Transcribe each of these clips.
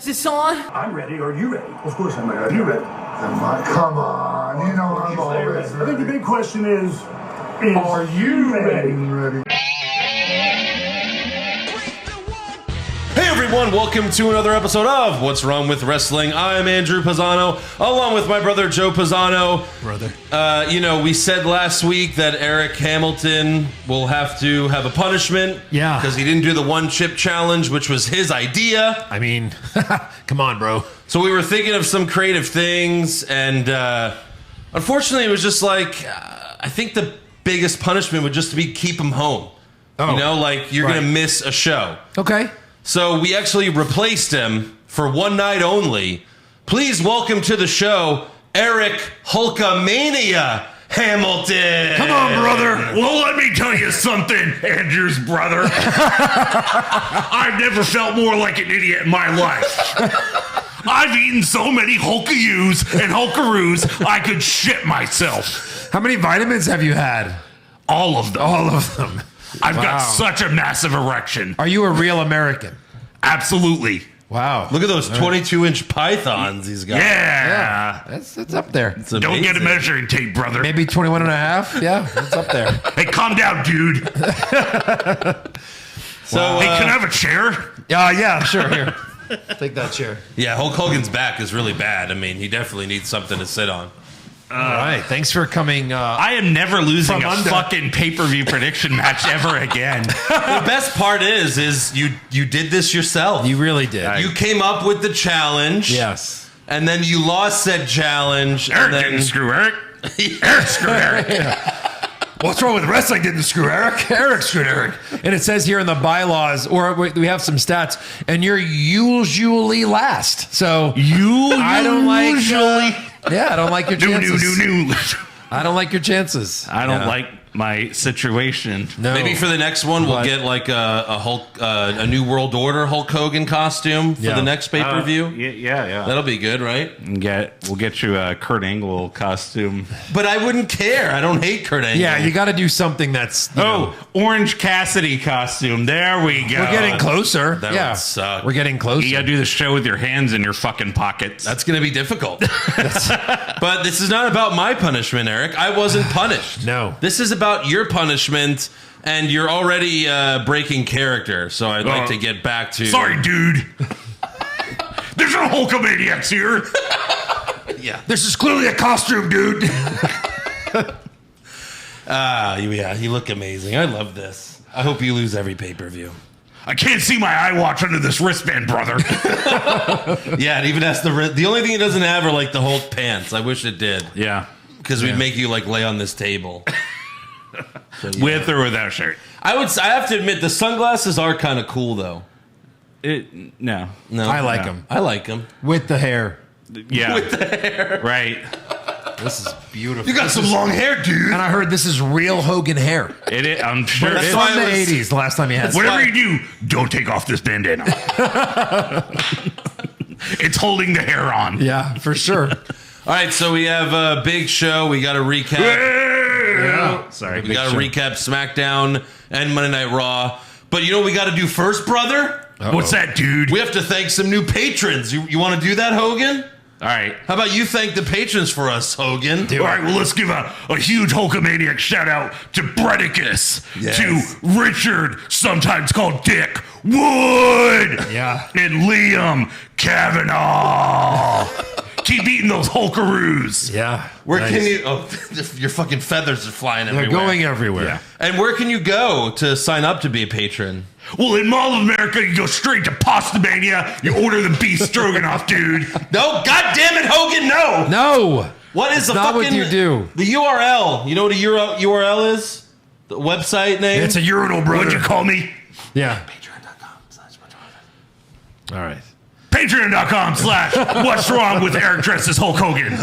Is this on? I'm ready. Are you ready? Of course I'm ready. Are you ready? Come on. You know I'm always ready. I think the big question is are you ready? Hey everyone, welcome to another episode of What's Wrong with Wrestling. I'm Andrew Pisano, along with my brother Joe Pisano. We said last week that Eric Hamilton will have to have a punishment. Yeah. Because he didn't do the one chip challenge, which was his idea. I mean, come on, bro. So we were thinking of some creative things, and unfortunately it was just like, I think the biggest punishment would just be keep him home. Oh, you know, like you're going to miss a show. Okay. So we actually replaced him for one night only. Please welcome to the show, Eric Hulkamania Hamilton. Come on, brother. Well, let me tell you something, Andrew's brother. I've never felt more like an idiot in my life. I've eaten so many Hulkayoos and Hulkaroos, I could shit myself. How many vitamins have you had? All of them. All of them. I've Wow. got such a massive erection. Are you a real American? Absolutely. Wow. Look at those 22-inch pythons he's got. Yeah. That's up there. It's Don't get a amazing. measuring tape, brother. Maybe 21 and a half? Yeah, it's up there. Hey, calm down, dude. So, Hey, can I have a chair? Yeah, sure. Here. Take that chair. yeah, Hulk Hogan's back is really bad. I mean, he definitely needs something to sit on. All right. Thanks for coming. I am never losing From a under. fucking pay-per-view prediction match ever again. The best part is you did this yourself. You really did. You came up with the challenge. Yes. And then you lost said challenge. Eric and then, didn't screw Eric. Eric screwed Eric. What's wrong with wrestling? Didn't screw Eric. Eric screwed Eric. And it says here in the bylaws, or we have some stats, and you're usually last. So I don't like. I don't like your chances. I don't like your chances. I don't like my situation. No. Maybe for the next one, we'll get like a Hulk, a New World Order Hulk Hogan costume for the next pay-per-view. Yeah. That'll be good, right? We'll get you a Kurt Angle costume. But I wouldn't care. I don't hate Kurt Angle. Yeah, you got to do something that's. You know, Orange Cassidy costume. There we go. we're getting closer. That yeah, would suck. we're getting closer. You gotta do the show with your hands in your fucking pockets. That's going to be difficult. But this is not about my punishment, Eric. I wasn't punished. No. This is about your punishment, and you're already breaking character. So I'd like to get back to... Sorry, dude. There's no Hulkamaniacs here. Yeah. This is clearly a costume, dude. Yeah, you look amazing. I love this. I hope you lose every pay-per-view. I can't see my iWatch under this wristband, brother. Yeah, it even has the only thing it doesn't have are like the Hulk pants. I wish it did. Yeah. Because we'd make you like lay on this table. So, yeah. With or without shirt. I have to admit the sunglasses are kind of cool though. No. No, I like them I like them. with the hair. Yeah. With the hair. Right. This is beautiful. You got some long hair, dude. And I heard this is real Hogan hair. It is, I'm sure That's it is. why From the I was- 80s, the last time you had. Whatever why- you do, don't take off this bandana. It's holding the hair on. Yeah, for sure. All right, so we have a big show. We got to recap. Yeah. Sorry. We got to recap SmackDown and Monday Night Raw. But you know what we got to do first, brother? What's that, dude? We have to thank some new patrons. You want to do that, Hogan? All right. How about you thank the patrons for us, Hogan? All right, well, let's give a huge Hulkamaniac shout out to Bredicus, Yes. to Richard, sometimes called Dick Wood, Yeah. and Liam Kavanaugh. Keep eating those Hulkaroos. Yeah. Where nice. can you... Oh, your fucking feathers are flying They're everywhere. going everywhere. Yeah. And where can you go to sign up to be a patron? Well, in Mall of America, you go straight to Pasta Mania. You order the beef stroganoff, dude. No, God damn it, Hogan, no! No. What is the not fucking... what you do. The URL. You know what a URL is? The website name? It's a urinal, brother. What'd you call me? Yeah. All right. Patreon.com/What's Wrong with Eric Dresses Hulk Hogan.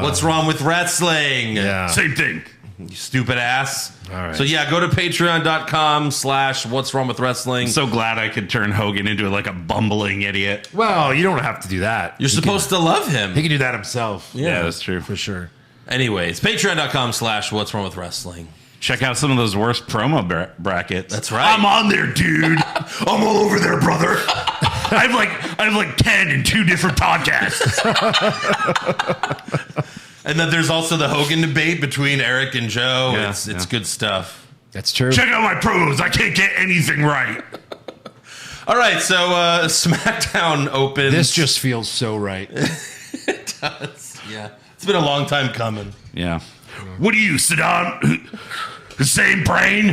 What's wrong with wrestling? Yeah. Same thing. You stupid ass. All right. So yeah, go to patreon.com/What's Wrong with Wrestling. I'm so glad I could turn Hogan into like a bumbling idiot. Well, you don't have to do that. You're supposed to love him. He can do that himself. Yeah, that's true. For sure. Anyways, patreon.com/What's Wrong with Wrestling. Check out some of those worst promo brackets. That's right. I'm on there, dude. I'm all over there, brother. I have like 10 in 2 different podcasts. And then there's also the Hogan debate between Eric and Joe. Yeah, it's good stuff. That's true. Check out my promos. I can't get anything right. All right, so SmackDown opens. This just feels so right. It does. Yeah. It's been a long time coming. Yeah. What are you, Saddam? Hussein Brain?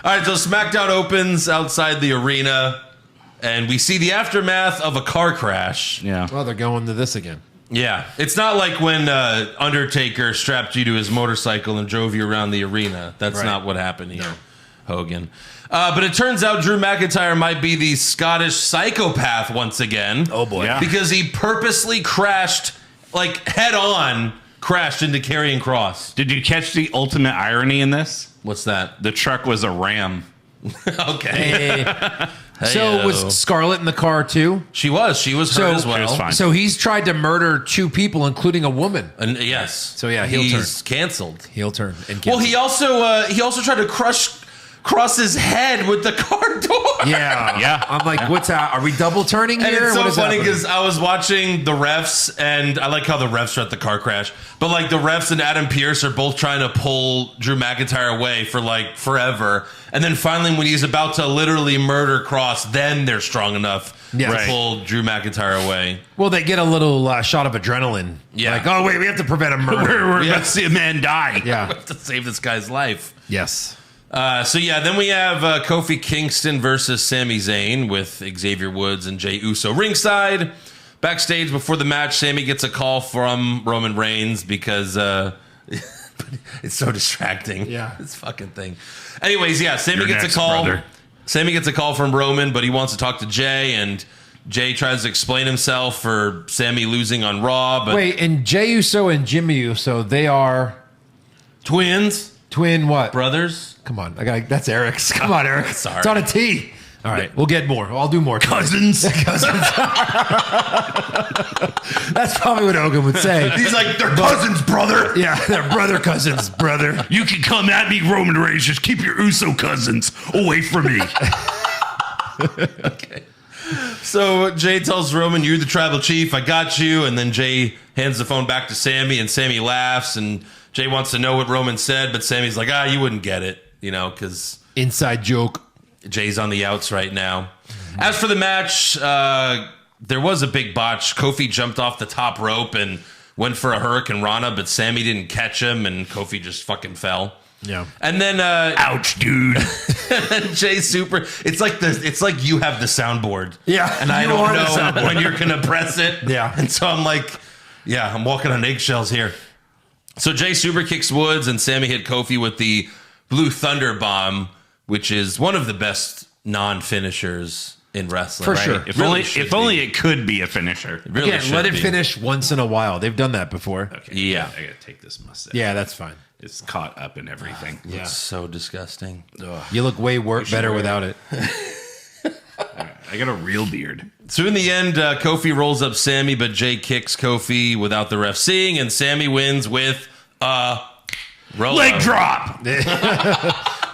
All right, so SmackDown opens outside the arena, and we see the aftermath of a car crash. Yeah. Well, they're going to this again. Yeah, it's not like when Undertaker strapped you to his motorcycle and drove you around the arena. That's not what happened here, Hogan. But it turns out Drew McIntyre might be the Scottish psychopath once again. Oh, boy. Yeah. Because he purposely crashed, like head-on, crashed into Karrion Kross. Did you catch the ultimate irony in this? What's that? The truck was a Ram. Okay. So was Scarlett in the car too? She was hurt as well. She was fine. So he's tried to murder 2 people, including a woman. And yes. So, yeah, heel he's canceled. Heel turn. And Well, he also tried to cross his head with the car door. Yeah. Yeah. I'm like, what's that? Are we double turning And here? it's so What is funny happening? because I was watching the refs, and I like how the refs are at the car crash. But like the refs and Adam Pearce are both trying to pull Drew McIntyre away for like forever. And then finally, when he's about to literally murder Cross, then they're strong enough to pull Drew McIntyre away. Well, they get a little shot of adrenaline. Yeah. Like, oh, wait, we have to prevent a murder. We're about to see a man die. Yeah. We have to save this guy's life. Yes. Then we have Kofi Kingston versus Sami Zayn with Xavier Woods and Jey Uso ringside. Backstage before the match, Sami gets a call from Roman Reigns because it's so distracting. Yeah. This fucking thing. Anyways, yeah, Sami You're gets next, a call. brother. Sami gets a call from Roman, but he wants to talk to Jey, and Jey tries to explain himself for Sami losing on Raw. But Wait, and Jey Uso and Jimmy Uso, they are twins, twin what? brothers. Come on. That's Eric's. Come on, Eric. Sorry. It's on a T. All right. We'll get more. I'll do more. Cousins. That's probably what Hogan would say. He's like, they're cousins, brother. Yeah, they're brother cousins, brother. You can come at me, Roman Reigns. Just keep your Uso cousins away from me. Okay. So Jey tells Roman, "You're the tribal chief. I got you." And then Jey hands the phone back to Sami, and Sami laughs. And Jey wants to know what Roman said, but Sami's like, "You wouldn't get it, because Inside joke. Jay's on the outs right now." As for the match, there was a big botch. Kofi jumped off the top rope and went for a Hurricane Rana, but Sami didn't catch him, and Kofi just fucking fell. Yeah. And then Ouch, dude. and Jay super. It's like you have the soundboard. Yeah, and I you don't are the know soundboard. when you're gonna press it. Yeah. and so I'm like, I'm walking on eggshells here. So Jay super kicks Woods, and Sami hit Kofi with the Blue Thunder Bomb, which is one of the best non-finishers in wrestling. For right? sure. If Really only, should if only be. it could be a finisher. It really Again, should let it be. finish once in a while. They've done that before. Okay, Yeah. I gotta take this mustache. Yeah, that's fine. It's caught up in everything. Yeah. It's so disgusting. You look way better without it. I got a real beard. So in the end, Kofi rolls up Sami, but Jay kicks Kofi without the ref seeing, and Sami wins with a roll Leg up. drop.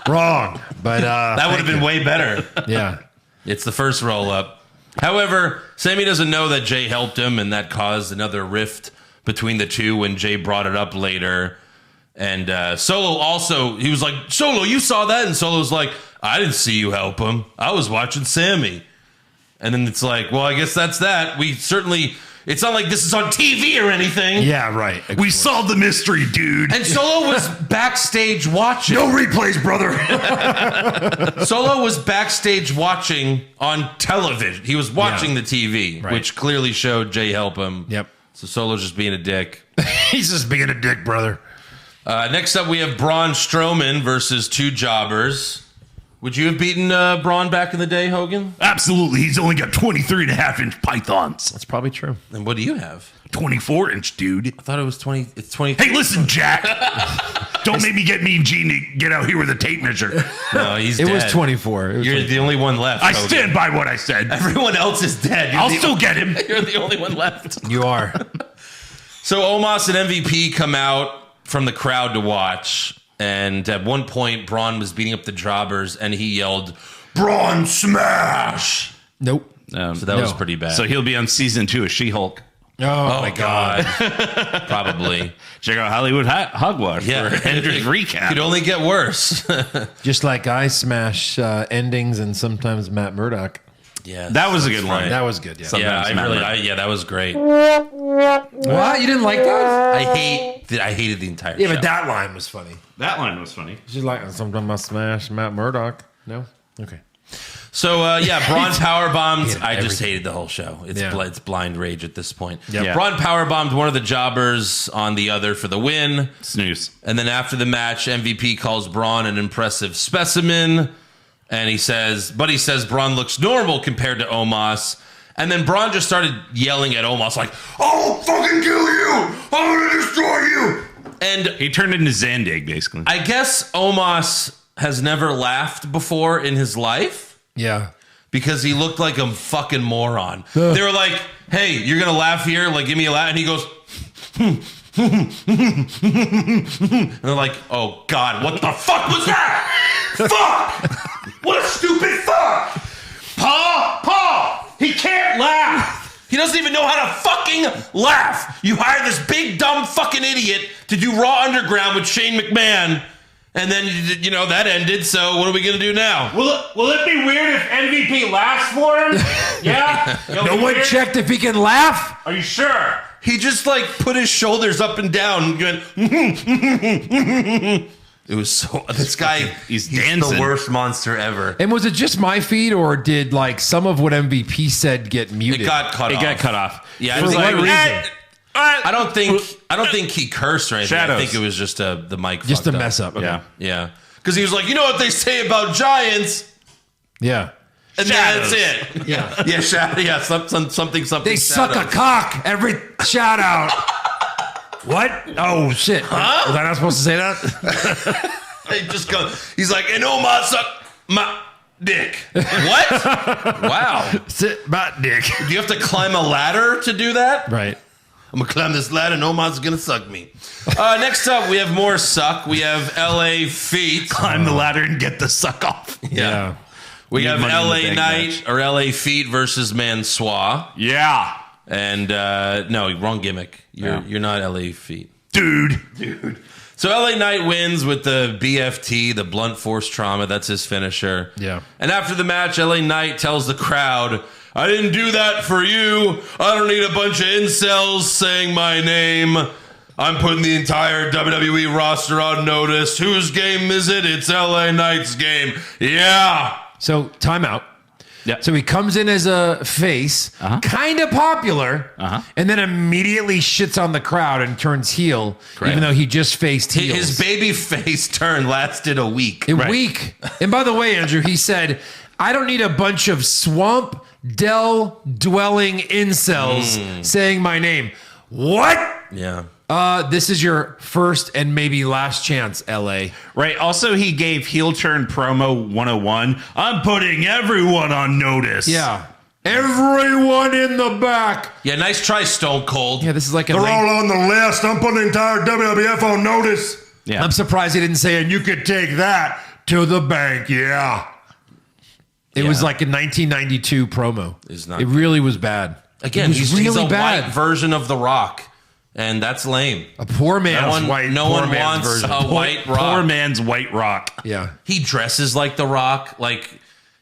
Wrong. But That would have been way better. yeah. It's the first roll up. However, Sami doesn't know that Jay helped him, and that caused another rift between the two when Jay brought it up later. And Solo also, he was like, "Solo, you saw that?" And Solo's like, "I didn't see you help him. I was watching Sami." And then it's like, well, I guess that's that. We certainly, it's not like this is on TV or anything. Yeah, right. We solved the mystery, dude. And Solo was backstage watching. No replays, brother. Solo was backstage watching on television. He was watching the TV, Right. which clearly showed Jay help him. Yep. So Solo's just being a dick. He's just being a dick, brother. Next up, we have Braun Strowman versus two jobbers. Would you have beaten Braun back in the day, Hogan? Absolutely. He's only got 23.5-inch pythons. That's probably true. And what do you have? 24-inch, dude. I thought it was 20. It's 20. Hey, listen, Jack. Don't make me get Mean Gene to get out here with a tape measure. No, he's It dead. was 24. It was You're the only one left. I Hogan. stand by what I said. Everyone else is dead. You're I'll the still get him. You're the only one left. You are. So Omos and MVP come out from the crowd to watch. And at one point, Braun was beating up the jobbers, and he yelled, "Braun smash!" Nope. So that was pretty bad. So he'll be on season 2 of She-Hulk. Oh my God. Probably. Check out Hollywood Hogwash Yeah. for Andrew's recap. Could only get worse. Just like I smash endings and sometimes Matt Murdock. Yeah, That was a good line. That was good. Yeah. That was great. What? You didn't like that? I hated the entire Yeah, show. but that line was funny. That line was funny. She's like, sometimes I smash Matt Murdock. No? Okay. So, Braun powerbombed. Hated I just everything. hated the whole show. It's, Yeah. it's blind rage at this point. Yep. Yeah. Braun powerbombed one of the jobbers on the other for the win. Snooze. And then after the match, MVP calls Braun an impressive specimen. And he says Braun looks normal compared to Omos. And then Braun just started yelling at Omos like, "I'll fucking kill you! I'm gonna destroy you!" And He turned into Zandig, basically. I guess Omos has never laughed before in his life Yeah. because he looked like a fucking moron. They were like, "Hey, you're gonna laugh here? Like, give me a laugh." And he goes, and they're like, "Oh God, what the fuck was that? Fuck! What a stupid fuck! Paul, he can't laugh. He doesn't even know how to fucking laugh. You hire this big dumb fucking idiot to do Raw Underground with Shane McMahon." And then, that ended, so what are we going to do now? Will it be weird if MVP laughs for him? Yeah? No one checked if he can laugh? Are you sure? He just, put his shoulders up and down and going, it was so... This guy, He's the dancing. worst monster ever. And was it just my feed, or did, some of what MVP said get muted? It got cut off. It got cut off. Yeah, For what reason? I don't think he cursed or anything. Shadows. I think it was just the mic Just a fucked up. mess up. Okay. Yeah. Yeah. Because he was like, you know what they say about giants? Yeah. And Shadows. that's it. Yeah. Yeah, something. They suck a shadows. cock. Every shout out. What? Oh, shit. Was I not supposed to say that? They just go. He's like, and Omar suck my dick. What? Wow. Sit my dick. Do you have to climb a ladder to do that? Right. I'm gonna climb this ladder and Omar's gonna suck me. Next up, we have more suck. We have LA Feet. Climb the ladder and get the suck off. Yeah. We Need have money in the LA bank Knight match. or LA Feet versus Mansois. Yeah. And no, wrong gimmick. You're not LA Feet. Dude. So LA Knight wins with the BFT, the blunt force trauma. That's his finisher. Yeah. And after the match, LA Knight tells the crowd, "I didn't do that for you. I don't need a bunch of incels saying my name. I'm putting the entire WWE roster on notice. Whose game is it? It's LA Knight's game. Yeah." So, timeout. Yeah. So he comes in as a face, kind of popular, and then immediately shits on the crowd and turns heel, even though he just faced heels. His baby face turn lasted a week. A week. And by the way, Andrew, he said, "I don't need a bunch of swamp dell dwelling incels saying my name." What? Yeah. This is your first and maybe last chance, LA. Right. Also, he gave heel turn promo 101. I'm putting everyone on notice. Yeah. Everyone in the back. Yeah, nice try, Stone Cold. Yeah, this is like a They're late- all on the list. I'm putting the entire WWF on notice. Yeah. I'm surprised he didn't say, "And you could take that to the bank." Yeah. It was like a 1992 promo. It's not It really was bad. Again, it was he's a bad. white version of The Rock, and that's lame. A poor man's No one, white. no poor one man's wants version. a white Rock. Poor man's White Rock. Yeah. He dresses like The Rock. Like,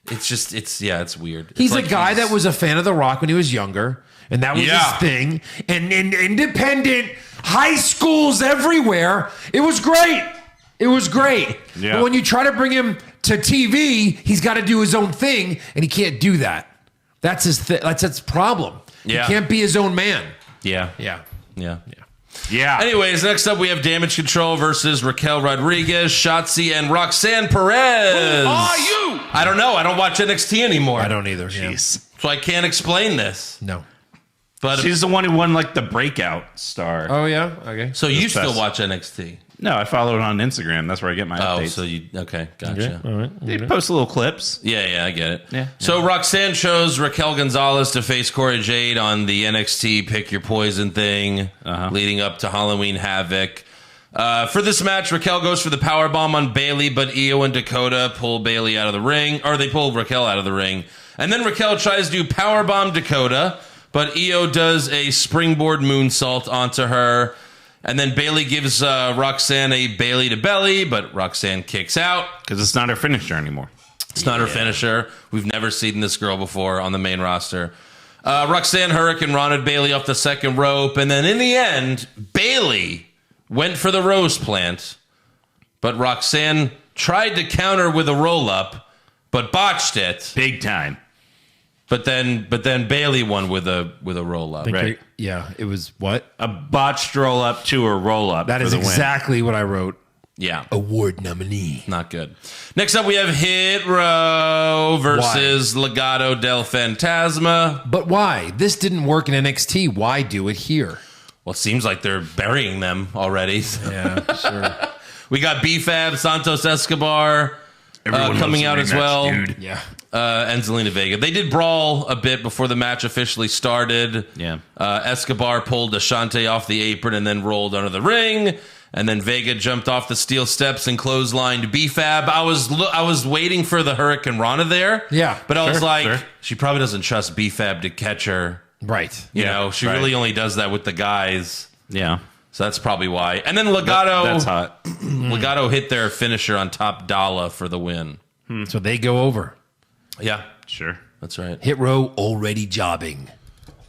it's weird. He's It's a like guy that was a fan of The Rock when he was younger, and that was Yeah. his thing. And in independent high schools everywhere, it was great. It was great. Yeah. But when you try to bring him to TV, he's got to do his own thing, and he can't do that. That's his. That's his problem. Yeah. He can't be his own man. Yeah. Yeah. Yeah. Yeah. Anyways, next up we have Damage Control versus Raquel Rodriguez, Shotzi, and Roxanne Perez. Who are you? I don't know. I don't watch NXT anymore. I don't either. Yeah. Jeez. So I can't explain this. No. But She's the one who won like the breakout star. Oh yeah. Okay. so you This still best. watch NXT? No, I follow it on Instagram. That's where I get my Oh, updates. so you okay? Gotcha. All right. They post little clips. Yeah, I get it. Yeah. So Roxanne chose Raquel Gonzalez to face Cora Jade on the NXT Pick Your Poison thing, leading up to Halloween Havoc. For this match, Raquel goes for the powerbomb on Bayley, but Io and Dakota pull Bayley out of the ring, or they pull Raquel out of the ring. And then Raquel tries to powerbomb Dakota, but Io does a springboard moonsault onto her. And then Bayley gives Roxanne a Bayley to belly, but Roxanne kicks out. Because it's not her finisher anymore. It's not her finisher. We've never seen this girl before on the main roster. Roxanne Hurricane Rona'd Bayley off the second rope. And then in the end, Bayley went for the rose plant, but Roxanne tried to counter with a roll-up, but botched it. Big time. But then Bayley won with a roll-up. Right. Yeah, it was what? A botched roll-up to a roll-up. That is exactly what I wrote. Yeah. Award nominee. Not good. Next up, we have Hit Row versus Legado del Fantasma. But why? This didn't work in NXT. Why do it here? Well, it seems like they're burying them already. Yeah, sure. We got B-Fab, Santos Escobar coming out as well. Dude. Yeah. And Zelina Vega. They did brawl a bit before the match officially started. Yeah. Escobar pulled Ashante off the apron and then rolled under the ring. And then Vega jumped off the steel steps and clotheslined B-Fab. I was waiting for the Hurricane Rana there. Yeah. But I was like, she probably doesn't trust B-Fab to catch her. Right. You know, she really only does that with the guys. Yeah. So that's probably why. And then Legado. That's hot. Legado hit their finisher on Top Dollar for the win. So they go over. Yeah. Sure. That's right. Hit Row already jobbing.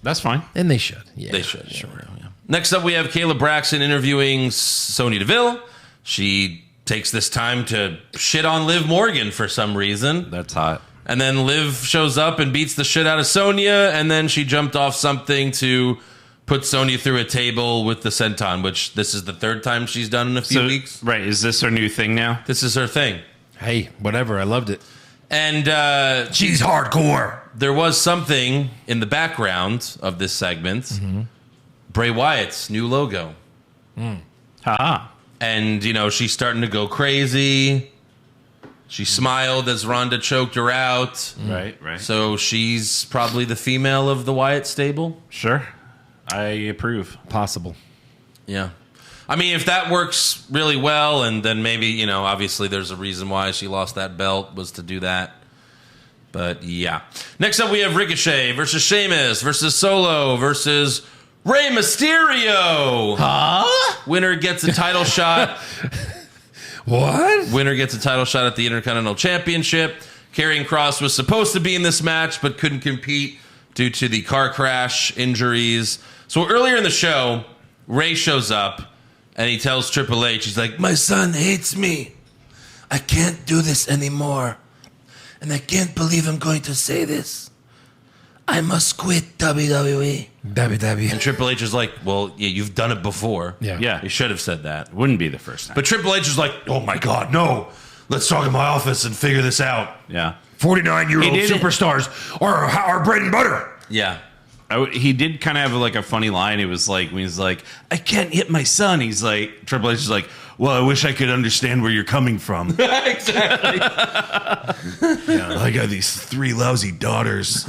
That's fine. And they should. Yeah. They should. Sure. Yeah. Next up, we have Kayla Braxton interviewing Sonya Deville. She takes this time to shit on Liv Morgan for some reason. That's hot. And then Liv shows up and beats the shit out of Sonya. And then she jumped off something to put Sonya through a table with the senton, which this is the third time she's done in a few weeks. Right. Is this her new thing now? This is her thing. Hey, whatever. I loved it. And She's hardcore. there was something in the background of this segment. Bray Wyatt's new logo. Ha. And, you know, she's starting to go crazy. She smiled as Ronda choked her out. Right. So she's probably the female of the Wyatt stable. Sure. I approve. Possible. Yeah. I mean, if that works really well, and then maybe, you know, obviously there's a reason why she lost that belt, was to do that. But, yeah. Next up, we have Ricochet versus Sheamus versus Solo versus Rey Mysterio. Huh? Winner gets a title shot. What? Winner gets a title shot at the Intercontinental Championship. Karrion Kross was supposed to be in this match, but couldn't compete due to the car crash injuries. So earlier in the show, Ray shows up, and he tells Triple H, he's like, my son hates me. I can't do this anymore. And I can't believe I'm going to say this. I must quit WWE. WWE. And Triple H is like, well, yeah, you've done it before. Yeah. You should have said that. Wouldn't be the first time. But Triple H is like, oh my God, no. Let's talk in my office and figure this out. Yeah. 49-year-old He did it. superstars are our bread and butter. Yeah. He did kind of have like a funny line. It was like when he's like, I can't hit my son. He's like, Triple H is like, well, I wish I could understand where you're coming from. Exactly. I got these 3 lousy daughters.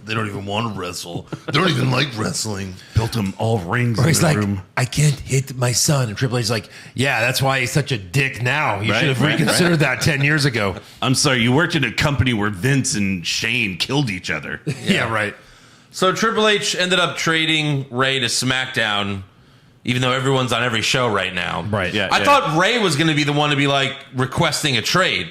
They don't even want to wrestle. They don't even like wrestling. Built them all rings Or in he's the like, room. I can't hit my son. And Triple H's like, yeah, that's why he's such a dick now. You Right, should have right, reconsidered that 10 years ago. I'm sorry, you worked in a company where Vince and Shane killed each other. Yeah, right. So Triple H ended up trading Ray to SmackDown, even though everyone's on every show right now. Right. Yeah. I thought Ray was going to be the one to be like requesting a trade.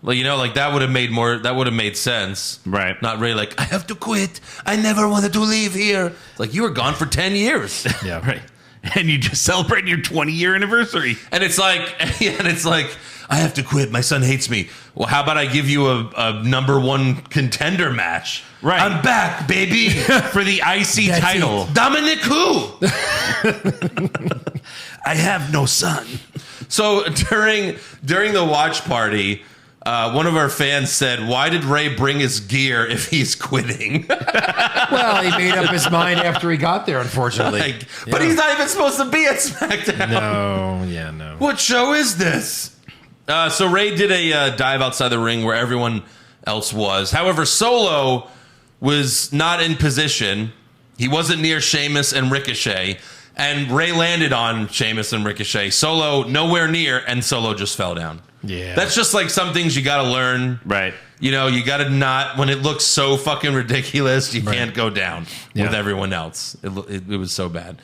Like, you know, like that would have made sense. Right. Not Ray like, I have to quit. I never wanted to leave here. It's like, you were gone for 10 years. Yeah. Right. And you just celebrated your 20-year anniversary. And it's like, I have to quit. My son hates me. Well, how about I give you a number 1 contender match? Right. I'm back, baby. For the IC title. Dominik who? I have no son. So during the watch party, one of our fans said, why did Ray bring his gear if he's quitting? Well, he made up his mind after he got there, unfortunately. But he's not even supposed to be at SmackDown. No. What show is this? So Ray did a dive outside the ring where everyone else was. However, Solo was not in position. He wasn't near Sheamus and Ricochet. And Ray landed on Sheamus and Ricochet. Solo nowhere near, and Solo just fell down. Yeah. That's just like some things you got to learn. Right. You know, you got to not, when it looks so fucking ridiculous, you can't go down Yeah. with everyone else. It was so bad.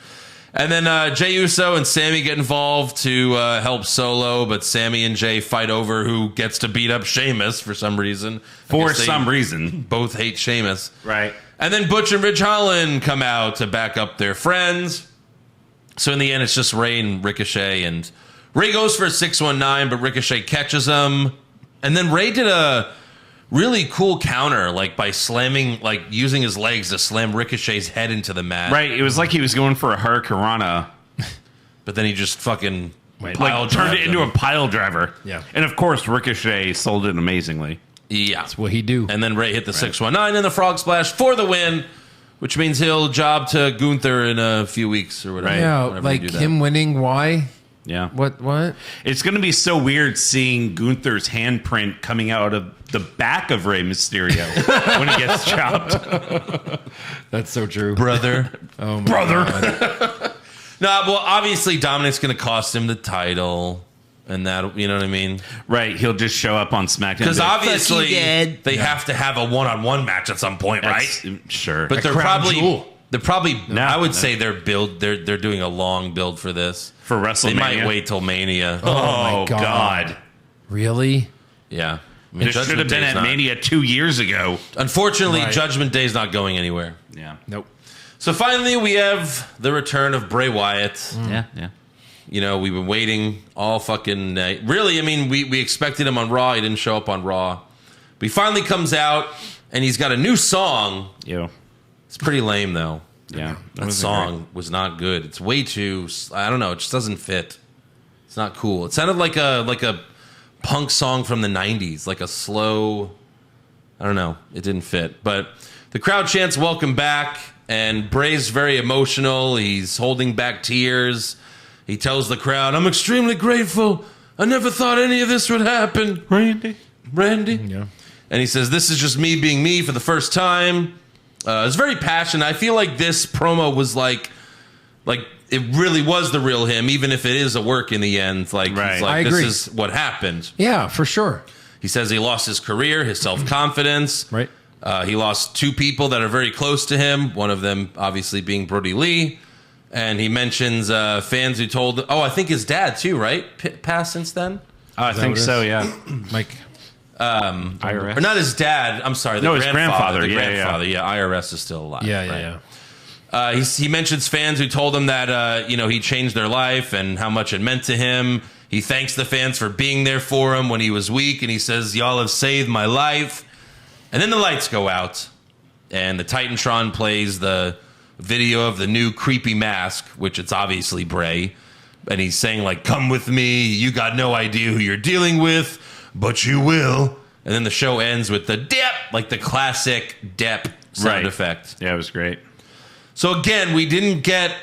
And then Jey Uso and Sammy get involved to help Solo, but Sammy and Jey fight over who gets to beat up Sheamus for some reason. For some reason. Both hate Sheamus. Right. And then Butch and Ridge Holland come out to back up their friends. So in the end, it's just Ray and Ricochet. And Ray goes for a 619, but Ricochet catches him. And then Ray did a really cool counter, like by slamming, like using his legs to slam Ricochet's head into the mat. Right. It was like he was going for a hurricanrana. But then he just fucking Like turned it into a pile driver. Yeah. And of course, Ricochet sold it amazingly. Yeah. That's what he do. And then Ray hit the 619 and the frog splash for the win, which means he'll job to Gunther in a few weeks or whatever. yeah, whenever like you do that. him winning. Why? Yeah. What? It's going to be so weird seeing Gunther's handprint coming out of the back of Rey Mysterio when he gets chopped. That's so true. Brother. Oh, my God. No, well, obviously Dominik's going to cost him the title, and that, you know what I mean? Right. He'll just show up on SmackDown. Because and be like, obviously they have to have a one-on-one match at some point, right? Sure. But they're crown probably jewel. I would say they're doing a long build for this. For WrestleMania. They might wait till Mania. Oh, my God. God. Really? Yeah. I mean, This should have been Day's at not- Mania 2 years ago. Unfortunately, Right. Judgment Day's not going anywhere. Yeah. Nope. So finally, we have the return of Bray Wyatt. Yeah. You know, we've been waiting all fucking night. Really, I mean, we expected him on Raw. He didn't show up on Raw. But he finally comes out, and he's got a new song. Yeah. It's pretty lame, though. Yeah. That song was not good. It's way too, I don't know, it just doesn't fit. It's not cool. It sounded like a punk song from the 90s, like a slow, I don't know. It didn't fit. But the crowd chants welcome back, and Bray's very emotional. He's holding back tears. He tells the crowd, I'm extremely grateful. I never thought any of this would happen. Randy. Yeah. And he says, this is just me being me for the first time. It's very passionate. I feel like this promo was like it really was the real him, even if it is a work in the end. Like, Right. he's like, I this agree. is what happened. Yeah, for sure. He says he lost his career, his self-confidence. Right. He lost two people that are very close to him, one of them obviously being Brody Lee. And he mentions fans who told, I think his dad too, right? Passed since then? I think what it so, is? yeah. Mike. IRS. Or not his dad, I'm sorry, No, his grandfather. The Yeah, grandfather, yeah. IRS is still alive. Yeah. He mentions fans who told him that he changed their life and how much it meant to him. He thanks the fans for being there for him when he was weak, and he says, y'all have saved my life. And then the lights go out, and the Titantron plays the video of the new creepy mask, which it's obviously Bray. And he's saying, like, come with me. You got no idea who you're dealing with, but you will. And then the show ends with the dep, like the classic dep sound effect. Yeah, it was great. So again, we didn't get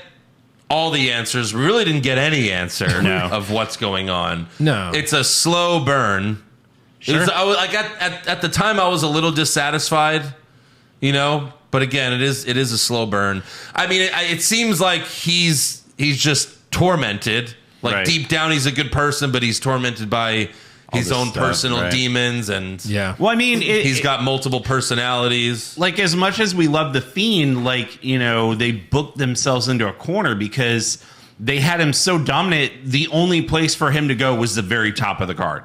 all the answers. We really didn't get any answer of what's going on. No. It's a slow burn. Sure. At the time, I was a little dissatisfied, but again, it is a slow burn. I mean, it seems like he's just tormented. Like, Right. deep down, he's a good person, but he's tormented by his this own stuff, personal right. demons, and Yeah. Well, I mean, he's got multiple personalities. like, as much as we love the Fiend, like, they booked themselves into a corner because they had him so dominant. The only place for him to go was the very top of the card.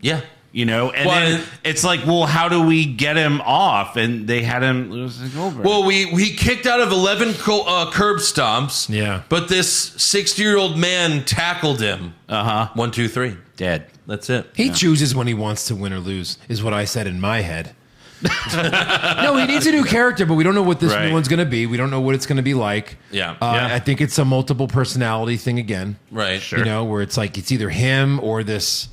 Yeah. And Well, then it's like, well, how do we get him off? And they had him lose the Goldberg. Well, we kicked out of 11 curb stomps. Yeah. But this 60-year-old man tackled him. 1, 2, 3. Dead. That's it. He chooses when he wants to win or lose, is what I said in my head. No, he needs a new character, but we don't know what this Right. new one's going to be. We don't know what it's going to be like. Yeah. I think it's a multiple personality thing again. Right. Sure. Where it's like it's either him or this.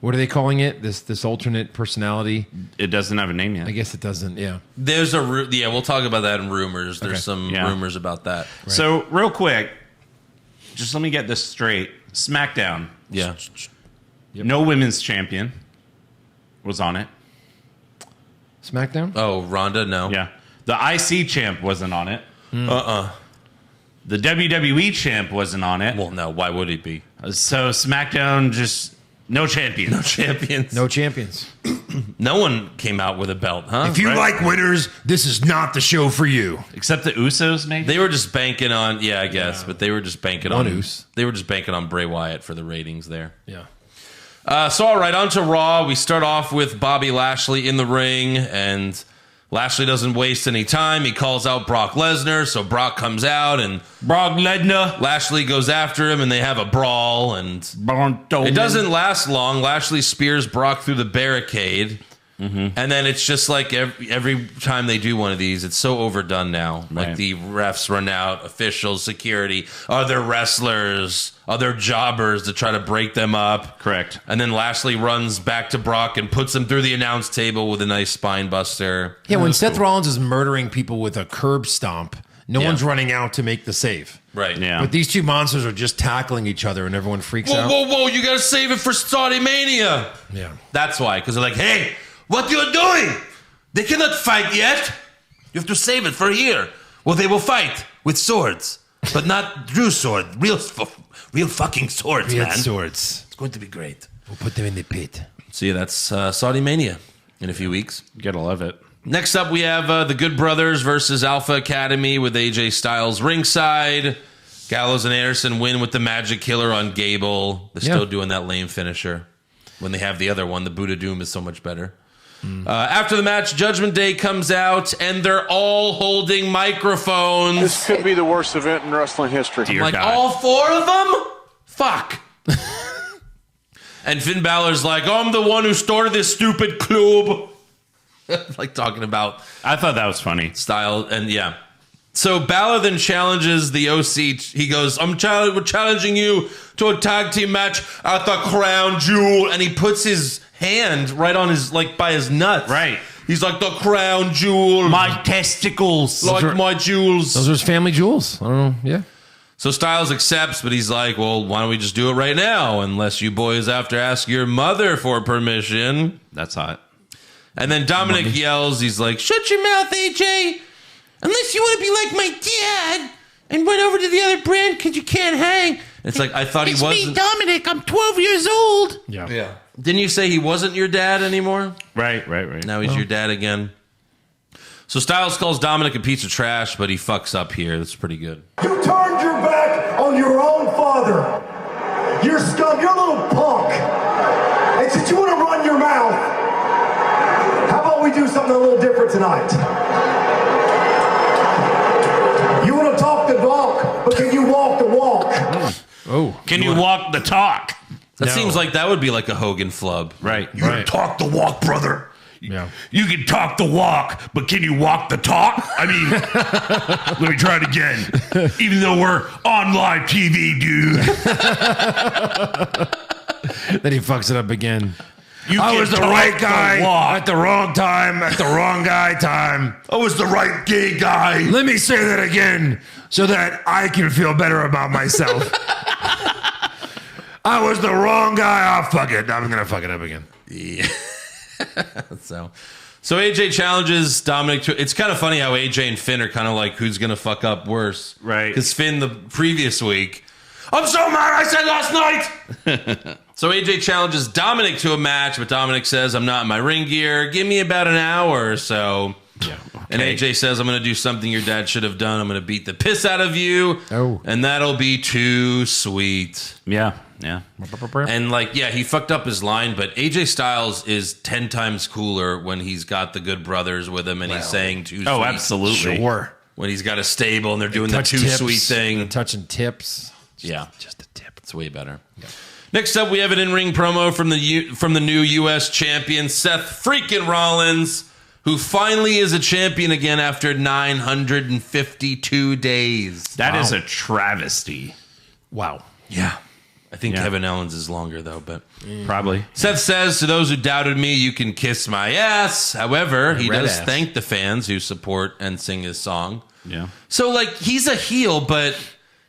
What are they calling it? This alternate personality. It doesn't have a name yet. I guess it doesn't. Yeah. There's we'll talk about that in rumors. There's Okay. some Yeah. rumors about that. So, real quick, just let me get this straight. SmackDown. Yeah. No women's champion was on it. SmackDown. Oh, Ronda? No. Yeah. The IC champ wasn't on it. Uh-uh. The WWE champ wasn't on it. Well, no. Why would he be? So SmackDown just No champions. No champions. No champions. No one came out with a belt, huh? If you like winners, this is not the show for you. Except the Usos, maybe? They were just banking on, I guess, but they were just banking One on Us. They were just banking on Bray Wyatt for the ratings there. Yeah. So all right, on to Raw. We start off with Bobby Lashley in the ring, and Lashley doesn't waste any time. He calls out Brock Lesnar, so Brock comes out, and Brock Lesnar. Lashley goes after him, and they have a brawl, and it doesn't last long. Lashley spears Brock through the barricade, and then it's just like every time they do one of these, it's so overdone now. Like the refs run out, officials, security, other wrestlers, other jobbers to try to break them up. Correct. And then Lashley runs back to Brock and puts him through the announce table with a nice spine buster. Yeah, when Seth Rollins is murdering people with a curb stomp, no one's running out to make the save. Right. Yeah. But these two monsters are just tackling each other and everyone freaks out. Whoa, you gotta save it for Saudi Mania. Yeah. That's why, because they're like, hey, what you doing? They cannot fight yet. You have to save it for here. Well, they will fight with swords, but not true sword. Real fucking swords, Real man. swords. It's going to be great. We'll put them in the pit. So yeah, that's Saudi Mania in a few weeks. You gotta love it. Next up, we have the Good Brothers versus Alpha Academy with AJ Styles ringside. Gallows and Anderson win with the Magic Killer on Gable. They're still doing that lame finisher. When they have the other one, the Buddha Doom is so much better. After the match, Judgment Day comes out, and they're all holding microphones. This could be the worst event in wrestling history. Dear Like, God. all four of them? Fuck. And Finn Balor's like, I'm the one who started this stupid club. Like talking about I thought that was funny. style, and yeah. So Balor then challenges the OC. He goes, we're challenging you to a tag team match at the Crown Jewel. And he puts his hand right on his, like, by his nuts. Right. He's like, the Crown Jewel. My testicles. Like my jewels. Those are his family jewels. I don't know. Yeah. So Styles accepts, but he's like, well, why don't we just do it right now? Unless you boys have to ask your mother for permission. That's hot. And then Dominik yells, he's like, shut your mouth, AJ. Unless you want to be like my dad and went over to the other brand because you can't hang. It's like, I thought he wasn't. It's me, Dominik. I'm 12 years old. Yeah. Didn't you say he wasn't your dad anymore? Right. Now he's your dad again. So Styles calls Dominik a piece of trash, but he fucks up here. That's pretty good. You turned your back on your own father. You're scum. You're a little punk. And since you want to run your mouth, how about we do something a little different tonight? You want to talk the talk, but can you walk the walk? Oh. Can you walk the talk? That seems like that would be like a Hogan flub. Right. You can talk the walk, brother. Yeah. You can talk the walk, but can you walk the talk? I mean, let me try it again. Even though we're on live TV, dude. Then he fucks it up again. I was the right guy at the wrong time at the wrong guy time. I was the right gay guy. Let me say that again so that I can feel better about myself. I was the wrong guy. Oh, fuck it. I'm going to fuck it up again. Yeah. So AJ challenges Dominik to. It's kind of funny how AJ and Finn are kind of like, who's going to fuck up worse? Right. Because Finn, the previous week, I'm so mad I said last night. So AJ challenges Dominik to a match, but Dominik says, I'm not in my ring gear. Give me about an hour or so. Yeah. Okay. And AJ says, I'm going to do something your dad should have done. I'm going to beat the piss out of you. Oh. And that'll be too sweet. Yeah. And like, yeah, he fucked up his line, but AJ Styles is 10 times cooler when he's got the Good Brothers with him and he's saying too sweet. Oh, absolutely. Sure. When he's got a stable and they're doing the Touch too tips, sweet thing. they're touching tips. Yeah. Just a tip. It's way better. Yeah. Next up, we have an in-ring promo from the new U.S. champion, Seth freaking Rollins, who finally is a champion again after 952 days. That is a travesty. Wow. Yeah. I think Yeah. Kevin Owens is longer, though, but... Probably. Seth says, to those who doubted me, you can kiss my ass. However, he red does ass. thank the fans who support and sing his song. Yeah. So, like, he's a heel, but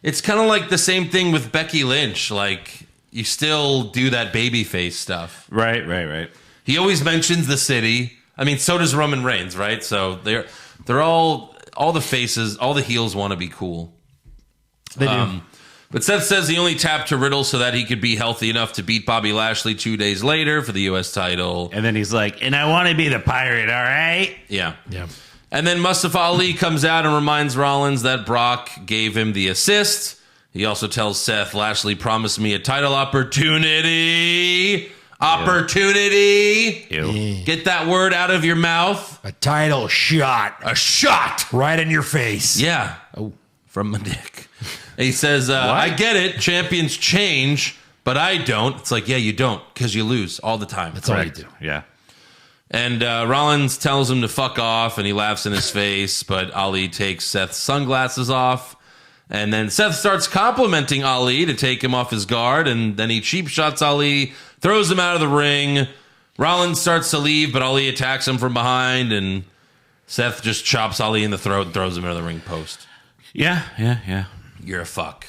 it's kind of like the same thing with Becky Lynch. Like, you still do that babyface stuff. Right. He always mentions the city. I mean, so does Roman Reigns, right? So they're all the faces, all the heels want to be cool. They do. But Seth says he only tapped to Riddle so that he could be healthy enough to beat Bobby Lashley 2 days later for the U.S. title. And then he's like, and I want to be the pirate, all right? Yeah. And then Mustafa Ali comes out and reminds Rollins that Brock gave him the assist. He also tells Seth, Lashley promised me a title opportunity. Opportunity. Ew. Get that word out of your mouth. A title shot. A shot. Right in your face. Yeah. Oh, from my dick. He says, I get it. Champions change, but I don't. It's like, yeah, you don't, because you lose all the time. That's all you do. Yeah. And Rollins tells him to fuck off, and he laughs in his face, but Ali takes Seth's sunglasses off. And then Seth starts complimenting Ali to take him off his guard, and then he cheap shots Ali, throws him out of the ring. Rollins starts to leave, but Ali attacks him from behind, and Seth just chops Ali in the throat and throws him into the ring post. Yeah. You're a fuck.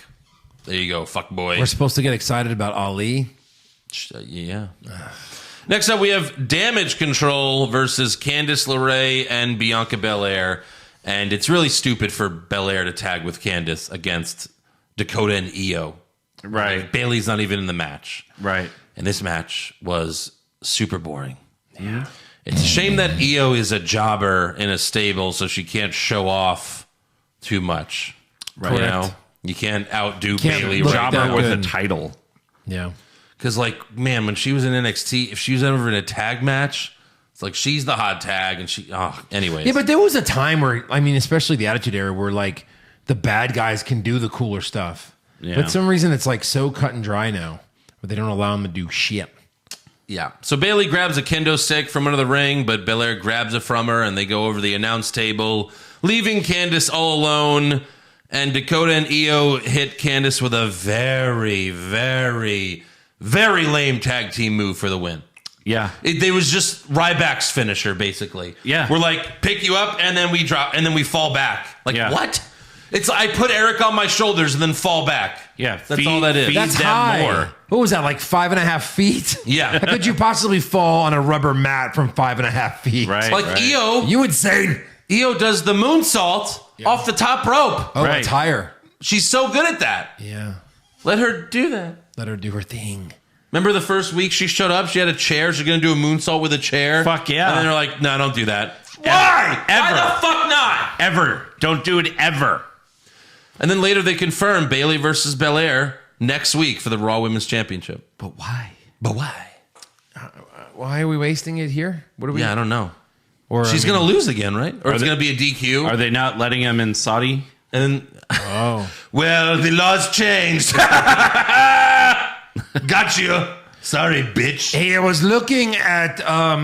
There you go, fuck boy. We're supposed to get excited about Ali. Yeah. Next up, we have Damage Control versus Candice LeRae and Bianca Belair. And it's really stupid for Belair to tag with Candice against Dakota and Io. Right. Like, Bayley's not even in the match. Right. And this match was super boring. Yeah. It's a shame that Io is a jobber in a stable, so she can't show off too much. Right. You know? You can't outdo Can't Bayley look right that now. With a good. title. Yeah. Because, like, man, when she was in NXT, if she was ever in a tag match, it's like she's the hot tag, and anyways. Yeah, but there was a time where, I mean, especially the Attitude Era, where like the bad guys can do the cooler stuff. Yeah. But for some reason, it's like so cut and dry now, where they don't allow them to do shit. Yeah. So Bayley grabs a kendo stick from under the ring, but Belair grabs it from her, and they go over the announce table, leaving Candice all alone. And Dakota and Io hit Candice with a very, very, very lame tag team move for the win. Yeah. They was just Ryback's finisher, basically. Yeah. We're like, pick you up, and then we drop, and then we fall back. Like, Yeah. what? It's I put Eric on my shoulders and then fall back. Yeah. That's all that is. feed That's them high. more. What was that, like 5.5 feet? Yeah. How could you possibly fall on a rubber mat from 5.5 feet? Right. Like right. Io Insane. does the moonsault off the top rope. Oh, Right. it's higher. She's so good at that. Yeah. Let her do that. Let her do her thing. Remember the first week she showed up? She had a chair. She's going to do a moonsault with a chair. Fuck yeah. And then they're like, no, don't do that. Why? Ever. Why the fuck not? Ever. Don't do it ever. And then later they confirm Bayley versus Belair next week for the Raw Women's Championship. But why? But why? Why are we wasting it here? What are we? Yeah, I don't know. Or She's going to lose again, right? Or it's they- going to be a DQ. Are they not letting him in Saudi? And Oh. well, the laws changed. Got you. Sorry, bitch. Hey, I was looking at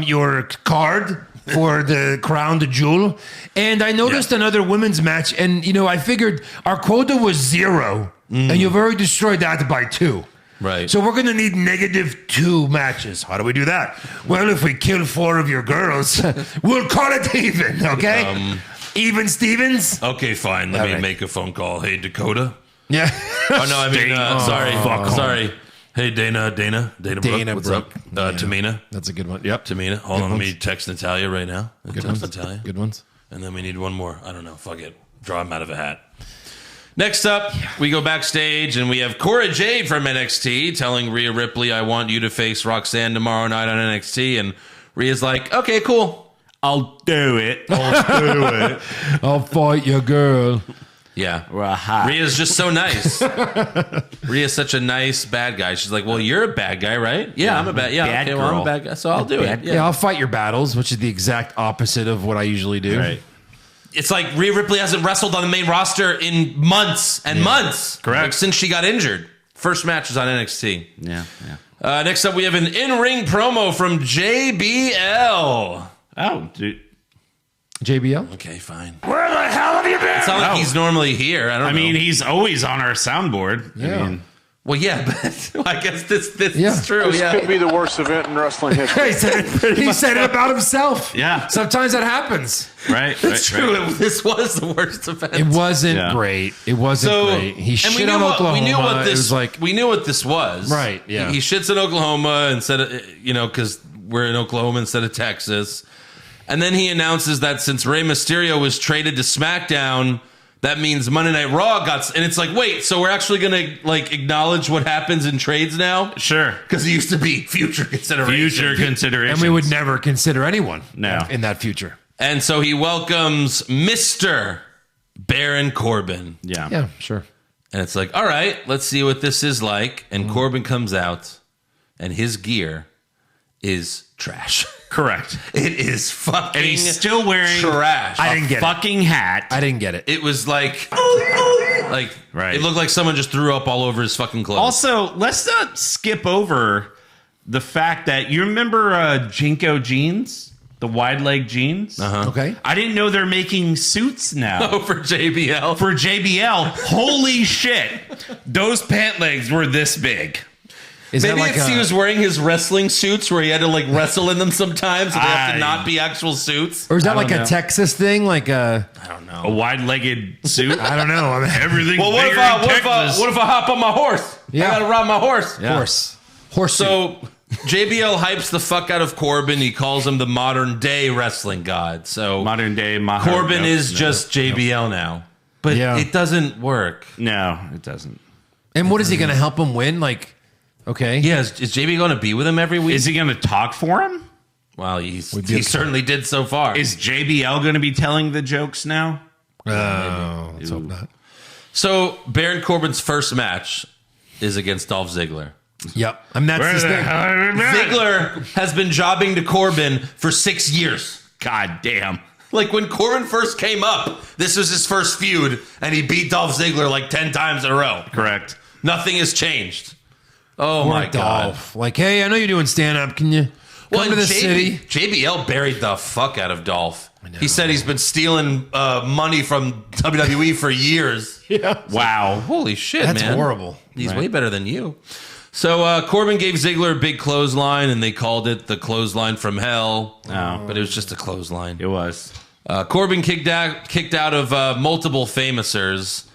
your card for the Crown Jewel, and I noticed another women's match, and, I figured our quota was 0, and you've already destroyed that by 2. Right. So we're going to need -2 matches. How do we do that? Well, if we kill 4 of your girls, we'll call it even, okay? Even Stevens? Okay, fine. Let All me right. make a phone call. Hey, Dakota. Yeah. Oh, no, I mean, sorry. fuck. Sorry. Hey, Dana Brooke, Dana what's Brooke. up? Tamina. That's a good one. Yep. Tamina. Hold on, let me text Natalia right now. Text Natalia. Good ones. And then we need one more. I don't know. Fuck it. Draw him out of a hat. Next up, we go backstage and we have Cora Jade from NXT telling Rhea Ripley, I want you to face Roxanne tomorrow night on NXT. And Rhea's like, okay, cool. I'll do it. I'll fight your girl. Yeah. Right. Rhea's just so nice. Rhea's such a nice bad guy. She's like, well, you're a bad guy, right? Yeah, I'm a bad. Yeah, Bad okay, well, I'm a girl. bad guy, so I'll do it. Yeah, I'll fight your battles, which is the exact opposite of what I usually do. Right. It's like Rhea Ripley hasn't wrestled on the main roster in months and months. Correct. Like, since she got injured. First match is on NXT. Yeah. Next up, we have an in-ring promo from JBL. Oh, dude. JBL? Okay, fine. Where the hell have you been? It's not like he's normally here. I don't know. I mean, he's always on our soundboard. Yeah. I mean, well, yeah, but I guess this Yeah. is true. This Yeah. could be the worst event in wrestling history. He said it about himself. Yeah. Sometimes that happens. right. It's right, true. right. This was the worst event. It wasn't Yeah. great. It wasn't great. He shit on Oklahoma. We knew what this It was like, we knew what this was. Right, yeah. He shits in Oklahoma instead of because we're in Oklahoma instead of Texas. And then he announces that since Rey Mysterio was traded to SmackDown, that means Monday Night Raw and it's like, wait, so we're actually going to like acknowledge what happens in trades now? Sure. Because it used to be future consideration. And we would never consider anyone No. in that future. And so he welcomes Mr. Baron Corbin. Yeah. Yeah, sure. And it's like, all right, let's see what this is like. And Corbin comes out, and his gear is trash. Correct. It is fucking And he's still wearing trash. I didn't get it. fucking hat. I didn't get it. It was like Right. it looked like someone just threw up all over his fucking clothes. Also, let's not skip over the fact that you remember Jinko jeans, the wide leg jeans. Okay. I didn't know they're making suits now for JBL. for JBL. Holy shit! Those pant legs were this big. Is Maybe that like it's he was wearing his wrestling suits where he had to like wrestle in them sometimes, so they have to I- not be actual suits. or is that I like don't a know. Texas thing? Like a I don't know. A wide-legged suit. I don't know. I mean, Everything's Well, what bigger if in Texas. what if I hop on my horse? Yeah. I gotta ride my horse. horse. So JBL hypes the fuck out of Corbin. He calls him the modern day wrestling god. So Modern day Corbin is just JBL now, but Yeah. it doesn't work. No, it doesn't. And what is he going to help him win? Like, okay. Yeah, is JBL going to be with him every week? Is he going to talk for him? Well, he certainly did so far. Is JBL going to be telling the jokes now? Oh, let's hope not. So Baron Corbin's first match is against Dolph Ziggler. Yep. I mean, that's his thing. Ziggler has been jobbing to Corbin for 6 years. God damn. Like when Corbin first came up, this was his first feud, and he beat Dolph Ziggler like 10 times in a row. Correct. Nothing has changed. Oh Poor my God. Dolph. Like, hey, I know you're doing stand up. Can you come to the city? JBL buried the fuck out of Dolph. He said he's been stealing money from WWE for years. Yeah. Wow. Holy shit, That's man. horrible. He's way better than you. So Corbin gave Ziggler a big clothesline, and they called it the clothesline from hell. Oh. But it was just a clothesline. It was. Corbin kicked out of multiple Famousers.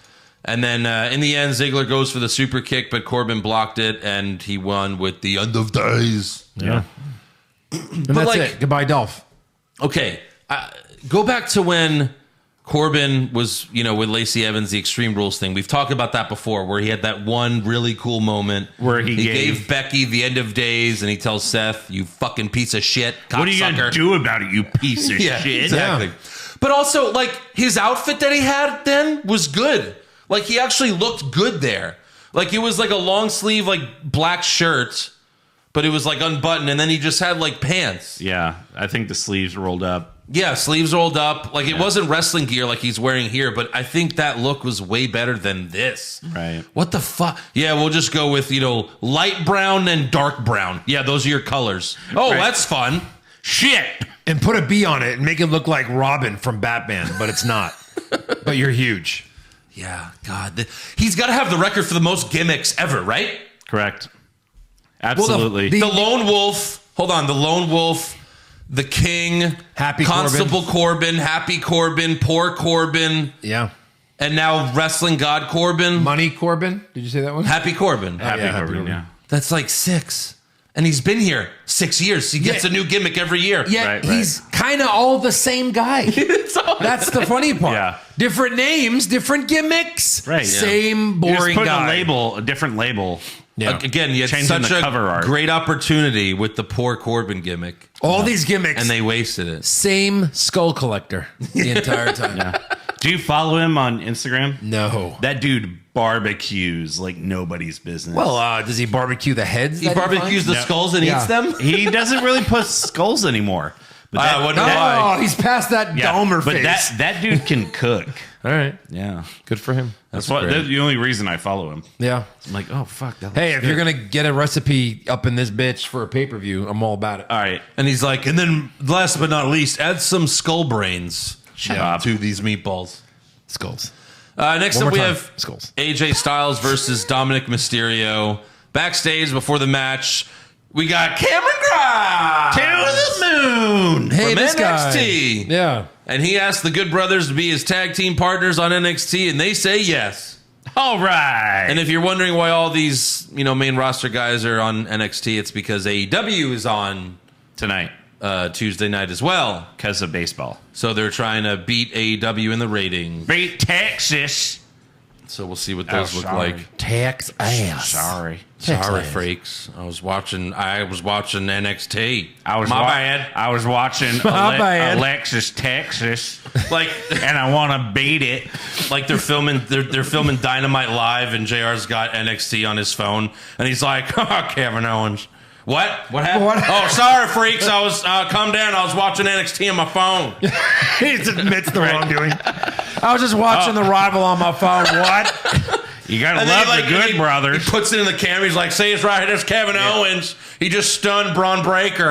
And then in the end, Ziggler goes for the super kick, but Corbin blocked it, and he won with the end of days. Yeah. And that's like- it. Goodbye, Dolph. Okay, go back to when Corbin was, with Lacey Evans, the Extreme Rules thing. We've talked about that before, where he had that one really cool moment Where he gave Becky the end of days, and he tells Seth, "You fucking piece of shit, What are you going to cocksucker." do about it, you piece of Yeah, shit? exactly. Yeah. But also, like, his outfit that he had then was good. Like, he actually looked good there. Like, it was like a long sleeve, like, black shirt, but it was like unbuttoned, and then he just had like pants. Yeah. I think the sleeves rolled up. Yeah, sleeves rolled up. Like, it wasn't wrestling gear like he's wearing here, but I think that look was way better than this. Right. What the fuck? Yeah, we'll just go with, light brown and dark brown. Yeah, those are your colors. Oh, Right. that's fun. Shit. And put a B on it and make it look like Robin from Batman, but it's not. But you're huge. Yeah, God. He's got to have the record for the most gimmicks ever, right? Correct. Absolutely. the- The Lone Wolf. Hold on. The Lone Wolf. The King. Happy Constable Corbin. Happy Corbin. Poor Corbin. Yeah. And now Wrestling God Corbin. Money Corbin. Did you say that one? Happy Corbin. Happy yeah, Corbin, Happy yeah. That's like 6. And he's been here 6 years. He gets Yeah. a new gimmick every year. Yeah, Right, he's kind of all the same guy. That's the funny part. Yeah. Different names, different gimmicks. Right, yeah. Same You just boring put guy. a different label. Yeah. Again, you had Changing such the a cover art. great opportunity with the poor Corbin gimmick. All these gimmicks. And they wasted it. same skull collector the entire time. Yeah. Do you follow him on Instagram? No. That dude barbecues like nobody's business. Well, does he barbecue the heads? He that barbecues the finds? skulls and Yeah. eats them? he doesn't really post skulls anymore. But I wonder why. Oh, he's past that Dahmer but phase. that dude can cook. All right. Yeah. Good for him. That's the only reason I follow him. Yeah. I'm like, oh fuck. That Hey, looks if good. you're going to get a recipe up in this bitch for a pay-per-view, I'm all about it. all right. And he's like, and then last but not least, add some skull brains up. to these meatballs. Skulls. Next One up, more we time. have Skulls. AJ Styles versus Dominik Mysterio. Backstage before the match, we got Cameron Grimes To the moon. Hey, from this NXT. guy. Yeah. And he asked the Good Brothers to be his tag team partners on NXT, and they say yes. All right. And if you're wondering why all these, main roster guys are on NXT, it's because AEW is on tonight. Tuesday night as well. Because of baseball. So they're trying to beat AEW in the ratings. Beat Texas. So we'll see what those look like. Tax ass. Sorry. Sorry, freaks. I was watching NXT. bad. I was watching bad. Alexis, Texas, Like, and I want to beat it. like they're filming Dynamite Live, and JR's got NXT on his phone, and he's like, "Oh, Kevin Owens, what happened? What? Oh, sorry, freaks. I was calm down. I was watching NXT on my phone." He just admits the wrongdoing. I was just watching the rival on my phone. What? You gotta And then love the Good he Brothers. puts it in the camera. He's like, "Say it's right. There's Kevin Owens. He just stunned Braun Breaker."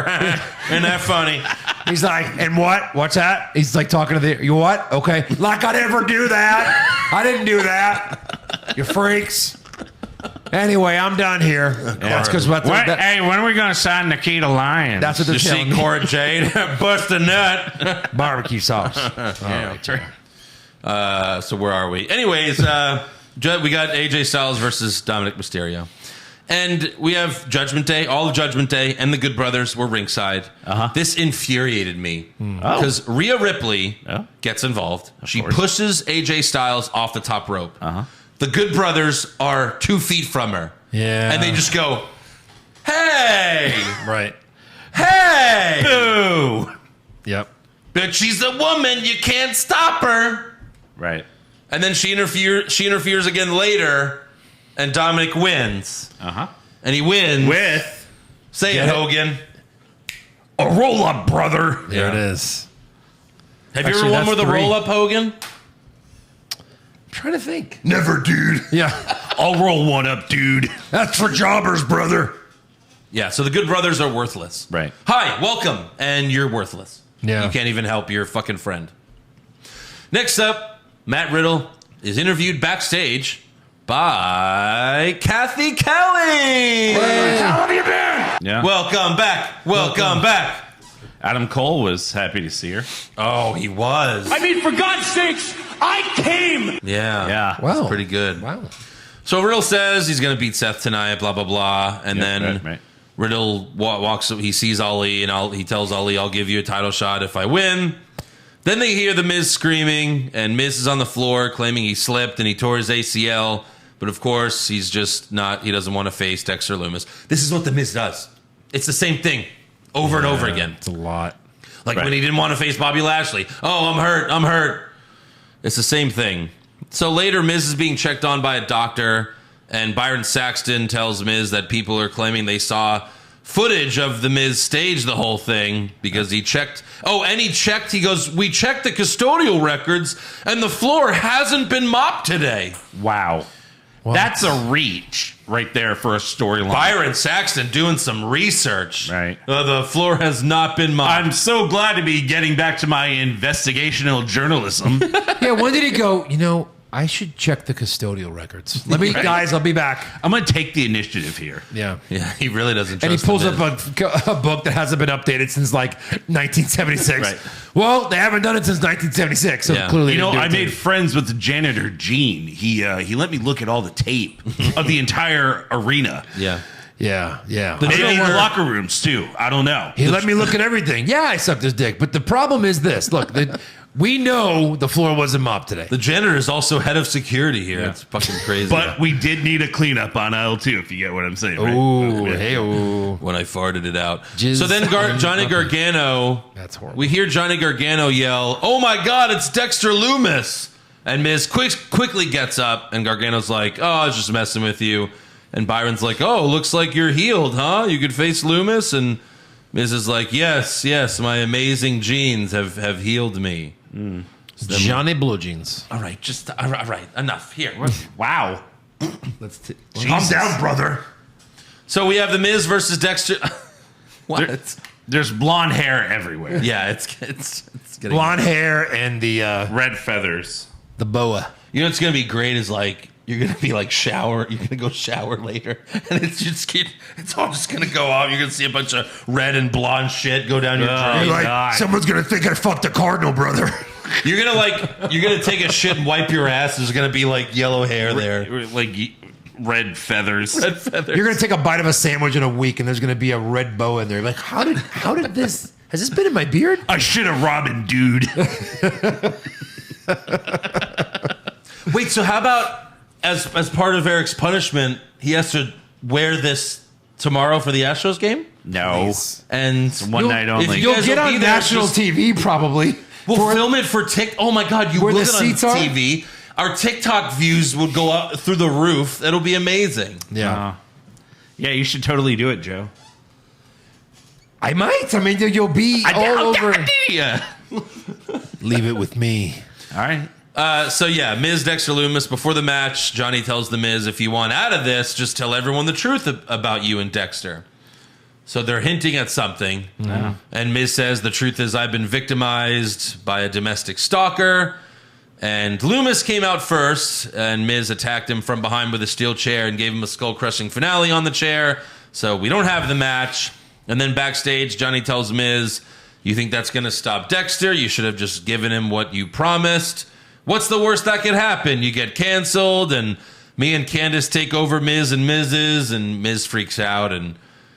Isn't that funny? He's like, and what? What's that? He's like talking to the, you what? Okay. Like I'd ever do that. I didn't do that. You freaks. Anyway, I'm done here. That's because Hey, when are we gonna sign Nikita Lyons? that's what they're You see telling me. Cora Jade bust a nut. Barbecue sauce. Yeah, so where are we? Anyways, we got AJ Styles versus Dominik Mysterio. And we have Judgment Day, all of Judgment Day, and the Good Brothers were ringside. This infuriated me because Rhea Ripley gets involved. She pushes AJ Styles off the top rope. The Good Brothers are 2 feet from her. Yeah. And they just go, "Hey! Right. Hey! Boo! Yep. But she's a woman. You can't stop her." Right. And then she interferes again later, and Dominik wins. And he wins With say it, Hogan. a roll up, brother. There it is. Have you Actually, ever won that's with a 3. roll up, Hogan? I'm trying to think. Never, dude. Yeah. I'll roll one up, dude. That's for jobbers, brother. Yeah, so the Good Brothers are worthless. Right. Hi, welcome, and you're worthless. Yeah. You can't even help your fucking friend. Next up, Matt Riddle is interviewed backstage by Kathy Kelly. How have you been? Yeah. Welcome back. Welcome back. Adam Cole was happy to see her. Oh, he was. I mean, for God's sakes, I came! Yeah. Yeah. Wow. Pretty good. Wow. So Riddle says he's going to beat Seth tonight, blah, blah, blah. And then right. Riddle walks, he sees Ali, and he tells Ali, "I'll give you a title shot if I win." Then they hear The Miz screaming, and Miz is on the floor claiming he slipped and he tore his ACL. But of course, he doesn't want to face Dexter Loomis. This is what The Miz does. It's the same thing over and over again. It's a lot. Like when he didn't want to face Bobby Lashley. "Oh, I'm hurt. It's the same thing. So later, Miz is being checked on by a doctor, and Byron Saxton tells Miz that people are claiming they saw footage of the Miz stage the whole thing because he checked. Oh, and he goes, "We checked the custodial records, and the floor hasn't been mopped today." Wow. That's a reach right there for a storyline. Byron Saxton doing some research. Right. The floor has not been mopped. I'm so glad to be getting back to my investigational journalism. Yeah, when did he go, I should check the custodial records. Let me, guys, I'll be back. I'm going to take the initiative here. Yeah. Yeah, he really doesn't trust And he pulls The up a book that hasn't been updated since like 1976. Right. Well, they haven't done it since 1976, so Yeah. clearly You know, they didn't I do it made friends with the janitor, Gene. He let me look at all the tape of the entire arena. Yeah. Yeah. Maybe in the locker rooms, too. I don't know. He let me look at everything. Yeah, I sucked his dick. But the problem is this. Look, we know the floor wasn't mopped today. The janitor is also head of security here. It's fucking crazy. But we did need a cleanup on aisle 2, if you get what I'm saying. Right? Ooh, hey-oh. when I farted it out. Jizz So then on Johnny puppy. Gargano. That's horrible. We hear Johnny Gargano yell, "Oh my God, it's Dexter Loomis!" And Miz quickly gets up, and Gargano's like, "Oh, I was just messing with you." And Byron's like, "Oh, looks like you're healed, huh? You could face Loomis." And Miz is like, Yes, my amazing genes have healed me." Johnny Blue Jeans. All right, all right, enough. Here. Wow. Calm down, brother. So we have The Miz versus Dexter. What? There's blonde hair everywhere. Yeah, it's getting Blonde hair and the Red feathers. boa. You know what's gonna be great is like you're gonna be like shower. You're gonna go shower later, and it's all just gonna go off. You're gonna see a bunch of red and blonde shit go down your drain. You're like, God. someone's going to think I fucked a cardinal, brother. You're gonna take a shit and wipe your ass. There's gonna be like yellow hair there. Like red feathers. Red feathers. You're going to take a bite of a sandwich in a week, and there's going to be a red boa in there. Like, how did this Has this been in my beard? I should have Robin, dude. Wait, so how about as part of Eric's punishment, he has to wear this tomorrow for the Astros game? No. Nice. And One night only. you You'll guys get will on be there, national just- TV probably. We'll film it for Oh my God, you Where will the get on seats are? TV. Our TikTok views would go up through the roof. It'll be amazing. Yeah. Yeah, you should totally do it, Joe. I might. I mean, you'll be all over. Yeah. Leave it with me. All right. So yeah, Miz, Dexter Loomis, before the match, Johnny tells the Miz, if you want out of this, just tell everyone the truth about you and Dexter. So they're hinting at something. Yeah. And Miz says, the truth is I've been victimized by a domestic stalker. And Loomis came out first, and Miz attacked him from behind with a steel chair and gave him a skull-crushing finale on the chair. So we don't have the match. And then backstage, Johnny tells Miz, you think that's going to stop Dexter? You should have just given him what you promised. What's the worst that could happen? You get canceled, and me and Candace take over Miz and Miz's, and Miz freaks out, and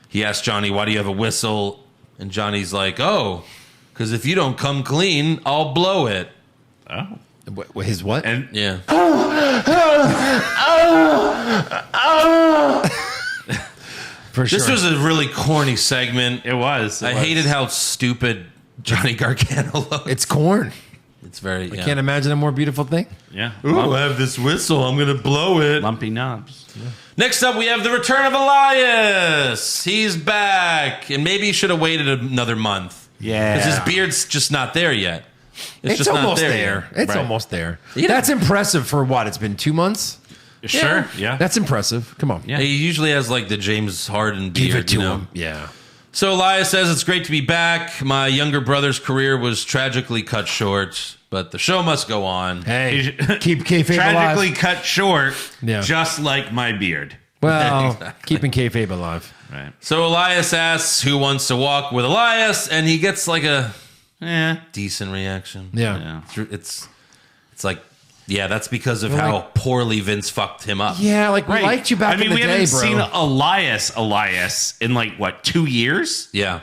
he asks Johnny, why do you have a whistle? And Johnny's like, oh, because if you don't come clean, I'll blow it. Oh. His what? And Yeah. For sure. This was a really corny segment. it was. I hated how stupid Johnny Gargano looked. It's corn. It's very, yeah. Can't imagine a more beautiful thing. Yeah. Ooh, I have this whistle. I'm going to blow it. Lumpy knobs. Yeah. Next up, we have the return of Elias. He's back. And maybe he should have waited another month. Yeah. Because his beard's just not there yet. It's just not almost there there. yet. It's Right. almost there. You know- That's impressive for what? It's been 2 months? Sure. Yeah. That's impressive. Come on. Yeah. He usually has like the James Harden beard. Give it to you know? him. Yeah. So Elias says, it's great to be back. My younger brother's career was tragically cut short, but the show must go on. Hey, keep kayfabe Tragically alive. cut short, Yeah. just like my beard. Well, Exactly. keeping kayfabe alive. Right. So Elias asks who wants to walk with Elias, and he gets like a Yeah. decent reaction. Yeah. Yeah. It's like, yeah, that's because of Well, how like- poorly Vince fucked him up. Yeah, like we Right. liked you back I mean, in the we day, haven't bro. seen Elias in like, what, 2 years? Yeah.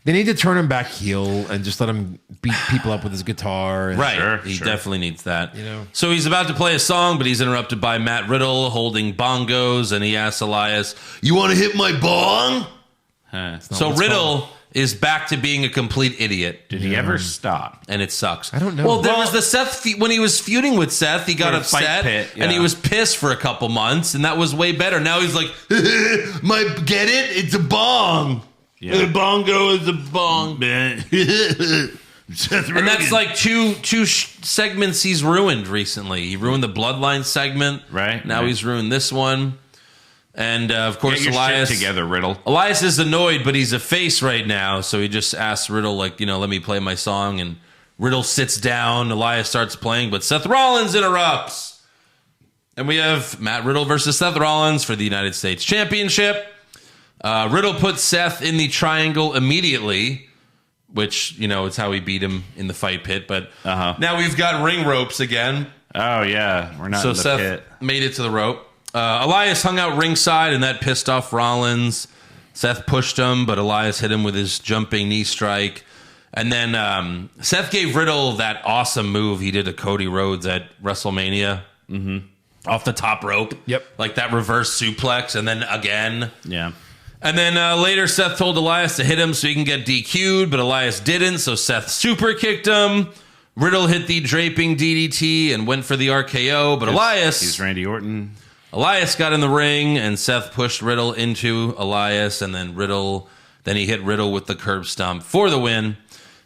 They need to turn him back heel and just let him beat people up with his guitar. And Right. Sure, He sure. definitely needs that. You know. So he's about to play a song, but he's interrupted by Matt Riddle holding bongos, and he asks Elias, you want to hit my bong? Huh. So what's Riddle is back to being a complete idiot, Did he ever stop? and it sucks. I don't know. Well, there Well- was the Seth when he was feuding with Seth, he got For a fight upset pit, and he yeah. was pissed for a couple months, and that was way better. Now he's like, get it? It's a bong. Yeah. The bongo is a bong. And that's like two segments he's ruined recently. He ruined the Bloodline segment. Right, Now right. he's ruined this one. And of Get course, your Elias. shit together, Riddle. Elias is annoyed, but he's a face right now. So he just asks Riddle, like, let me play my song. And Riddle sits down. Elias starts playing, but Seth Rollins interrupts. And we have Matt Riddle versus Seth Rollins for the United States Championship. Riddle puts Seth in the triangle immediately, which, it's how he beat him in the fight pit. But now we've got ring ropes again. Oh, yeah. We're not So in the Seth pit. made it to the rope. Elias hung out ringside, and that pissed off Rollins. Seth pushed him, but Elias hit him with his jumping knee strike. And then Seth gave Riddle that awesome move he did to Cody Rhodes at WrestleMania. Mm-hmm. Off the top rope. Yep. Like that reverse suplex, and then again. Yeah. And then later, Seth told Elias to hit him so he can get DQ'd, but Elias didn't, so Seth super kicked him. Riddle hit the draping DDT and went for the RKO, but He's Randy Orton. Elias got in the ring, and Seth pushed Riddle into Elias, and then he hit Riddle with the curb stomp for the win.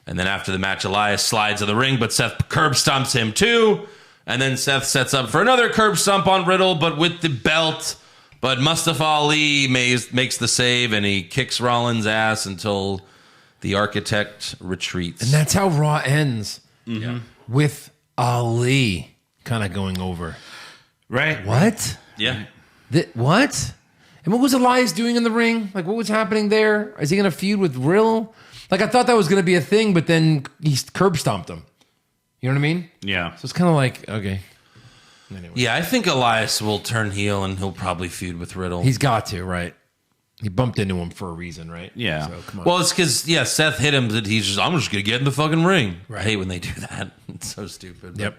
And then after the match, Elias slides to the ring, but Seth curb stomps him too. And then Seth sets up for another curb stomp on Riddle, but with the belt. But Mustafa Ali makes the save, and he kicks Rollins' ass until the Architect retreats. And that's how Raw ends. Mm-hmm. With Ali kind of going over. Right. What? Yeah. What? And what was Elias doing in the ring? Like, what was happening there? Is he going to feud with Riddle? Like, I thought that was going to be a thing, but then he curb stomped him. You know what I mean? Yeah. So it's kind of like, okay. Anyway. Yeah, I think Elias will turn heel, and he'll probably feud with Riddle. He's got to, right? He bumped into him for a reason, right? Yeah. So, come on. Well, it's because Seth hit him that he's just I'm just gonna get in the fucking ring. Right. I hate when they do that. It's so stupid. Yep.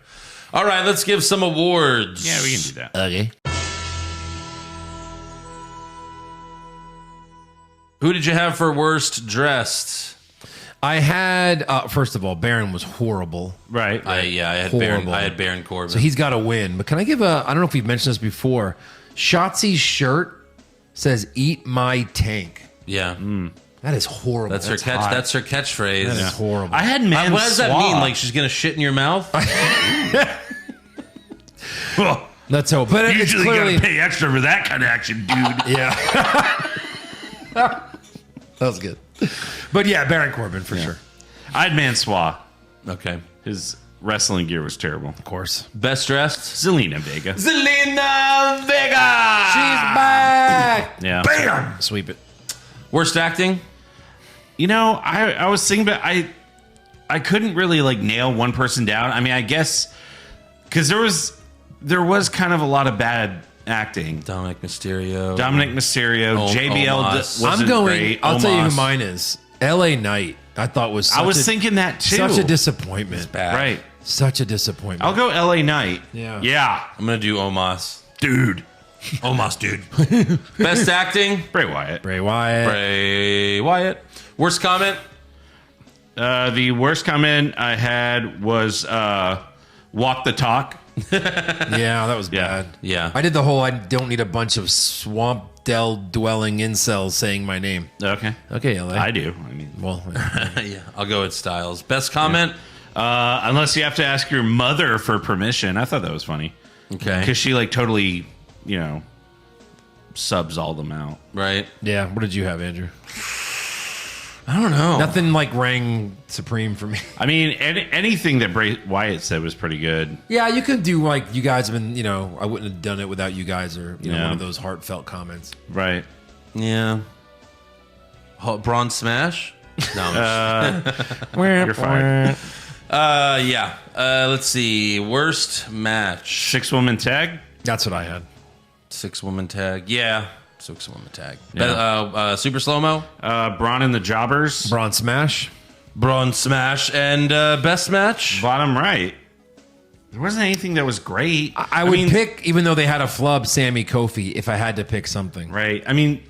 All right, let's give some awards. Yeah, we can do that. Okay. Who did you have for worst dressed? I had first of all, Baron was horrible. Right. I had Horrible. Baron Corbin. So he's got to win. But can I give I don't know if we've mentioned this before. Shotzi's shirt says "Eat my tank." yeah. That is horrible. That's her catch. hot. That's her catchphrase. That is horrible. I had man. What does that mean? Like she's gonna shit in your mouth? Well, Let's hope. But it's usually clearly gotta pay extra for that kind of action, dude. yeah. That was good. But yeah, Baron Corbin for sure. I had Mansois. Okay. His wrestling gear was terrible. Of course. Best dressed? Zelina Vega. Zelina Vega. She's back. Yeah. Bam. Sweep it. Worst acting? You know, I was thinking, but I couldn't really like nail one person down. I mean, I guess because there was kind of a lot of bad acting. Dominik Mysterio. JBL Omos. wasn't I'm going. great. I'll tell you who Omos. mine is. L.A. Knight. I thought was. I was thinking that too. Such a disappointment. Bad. Right. Such a disappointment. I'll go LA Knight. Yeah. Yeah. I'm gonna do Omos. Dude. Omos, dude. Best acting? Bray Wyatt. Bray Wyatt. Bray Wyatt. Worst comment? The worst comment I had was walk the talk. Yeah, that was Yeah. bad. Yeah. I did the whole. I don't need a bunch of swamp dell dwelling incels saying my name. Okay. Okay, LA. I do. I mean, Well, Yeah, I'll go with Styles. Best comment? unless you have to ask your mother for permission. I thought that was funny. Okay. Because she like totally, subs all them out. Right? yeah. What did you have, Andrew? I don't know. Nothing like rang supreme for me. I mean, anything that Bray Wyatt said was pretty good. Yeah, you could do like you guys have been. I wouldn't have done it without you guys, or Yeah. one of those heartfelt comments. Right. Yeah. Braun smash? No. I'm You're fired. yeah. Let's see. Worst match. 6-woman tag. That's what I had. 6-woman tag. Yeah. 6-woman tag. Yeah. Super slow-mo. Braun and the Jobbers. Braun smash. Braun smash. And best match? Bottom right. There wasn't anything that was great. I would pick, even though they had a flub, Sammy Kofi, if I had to pick something. Right. I mean,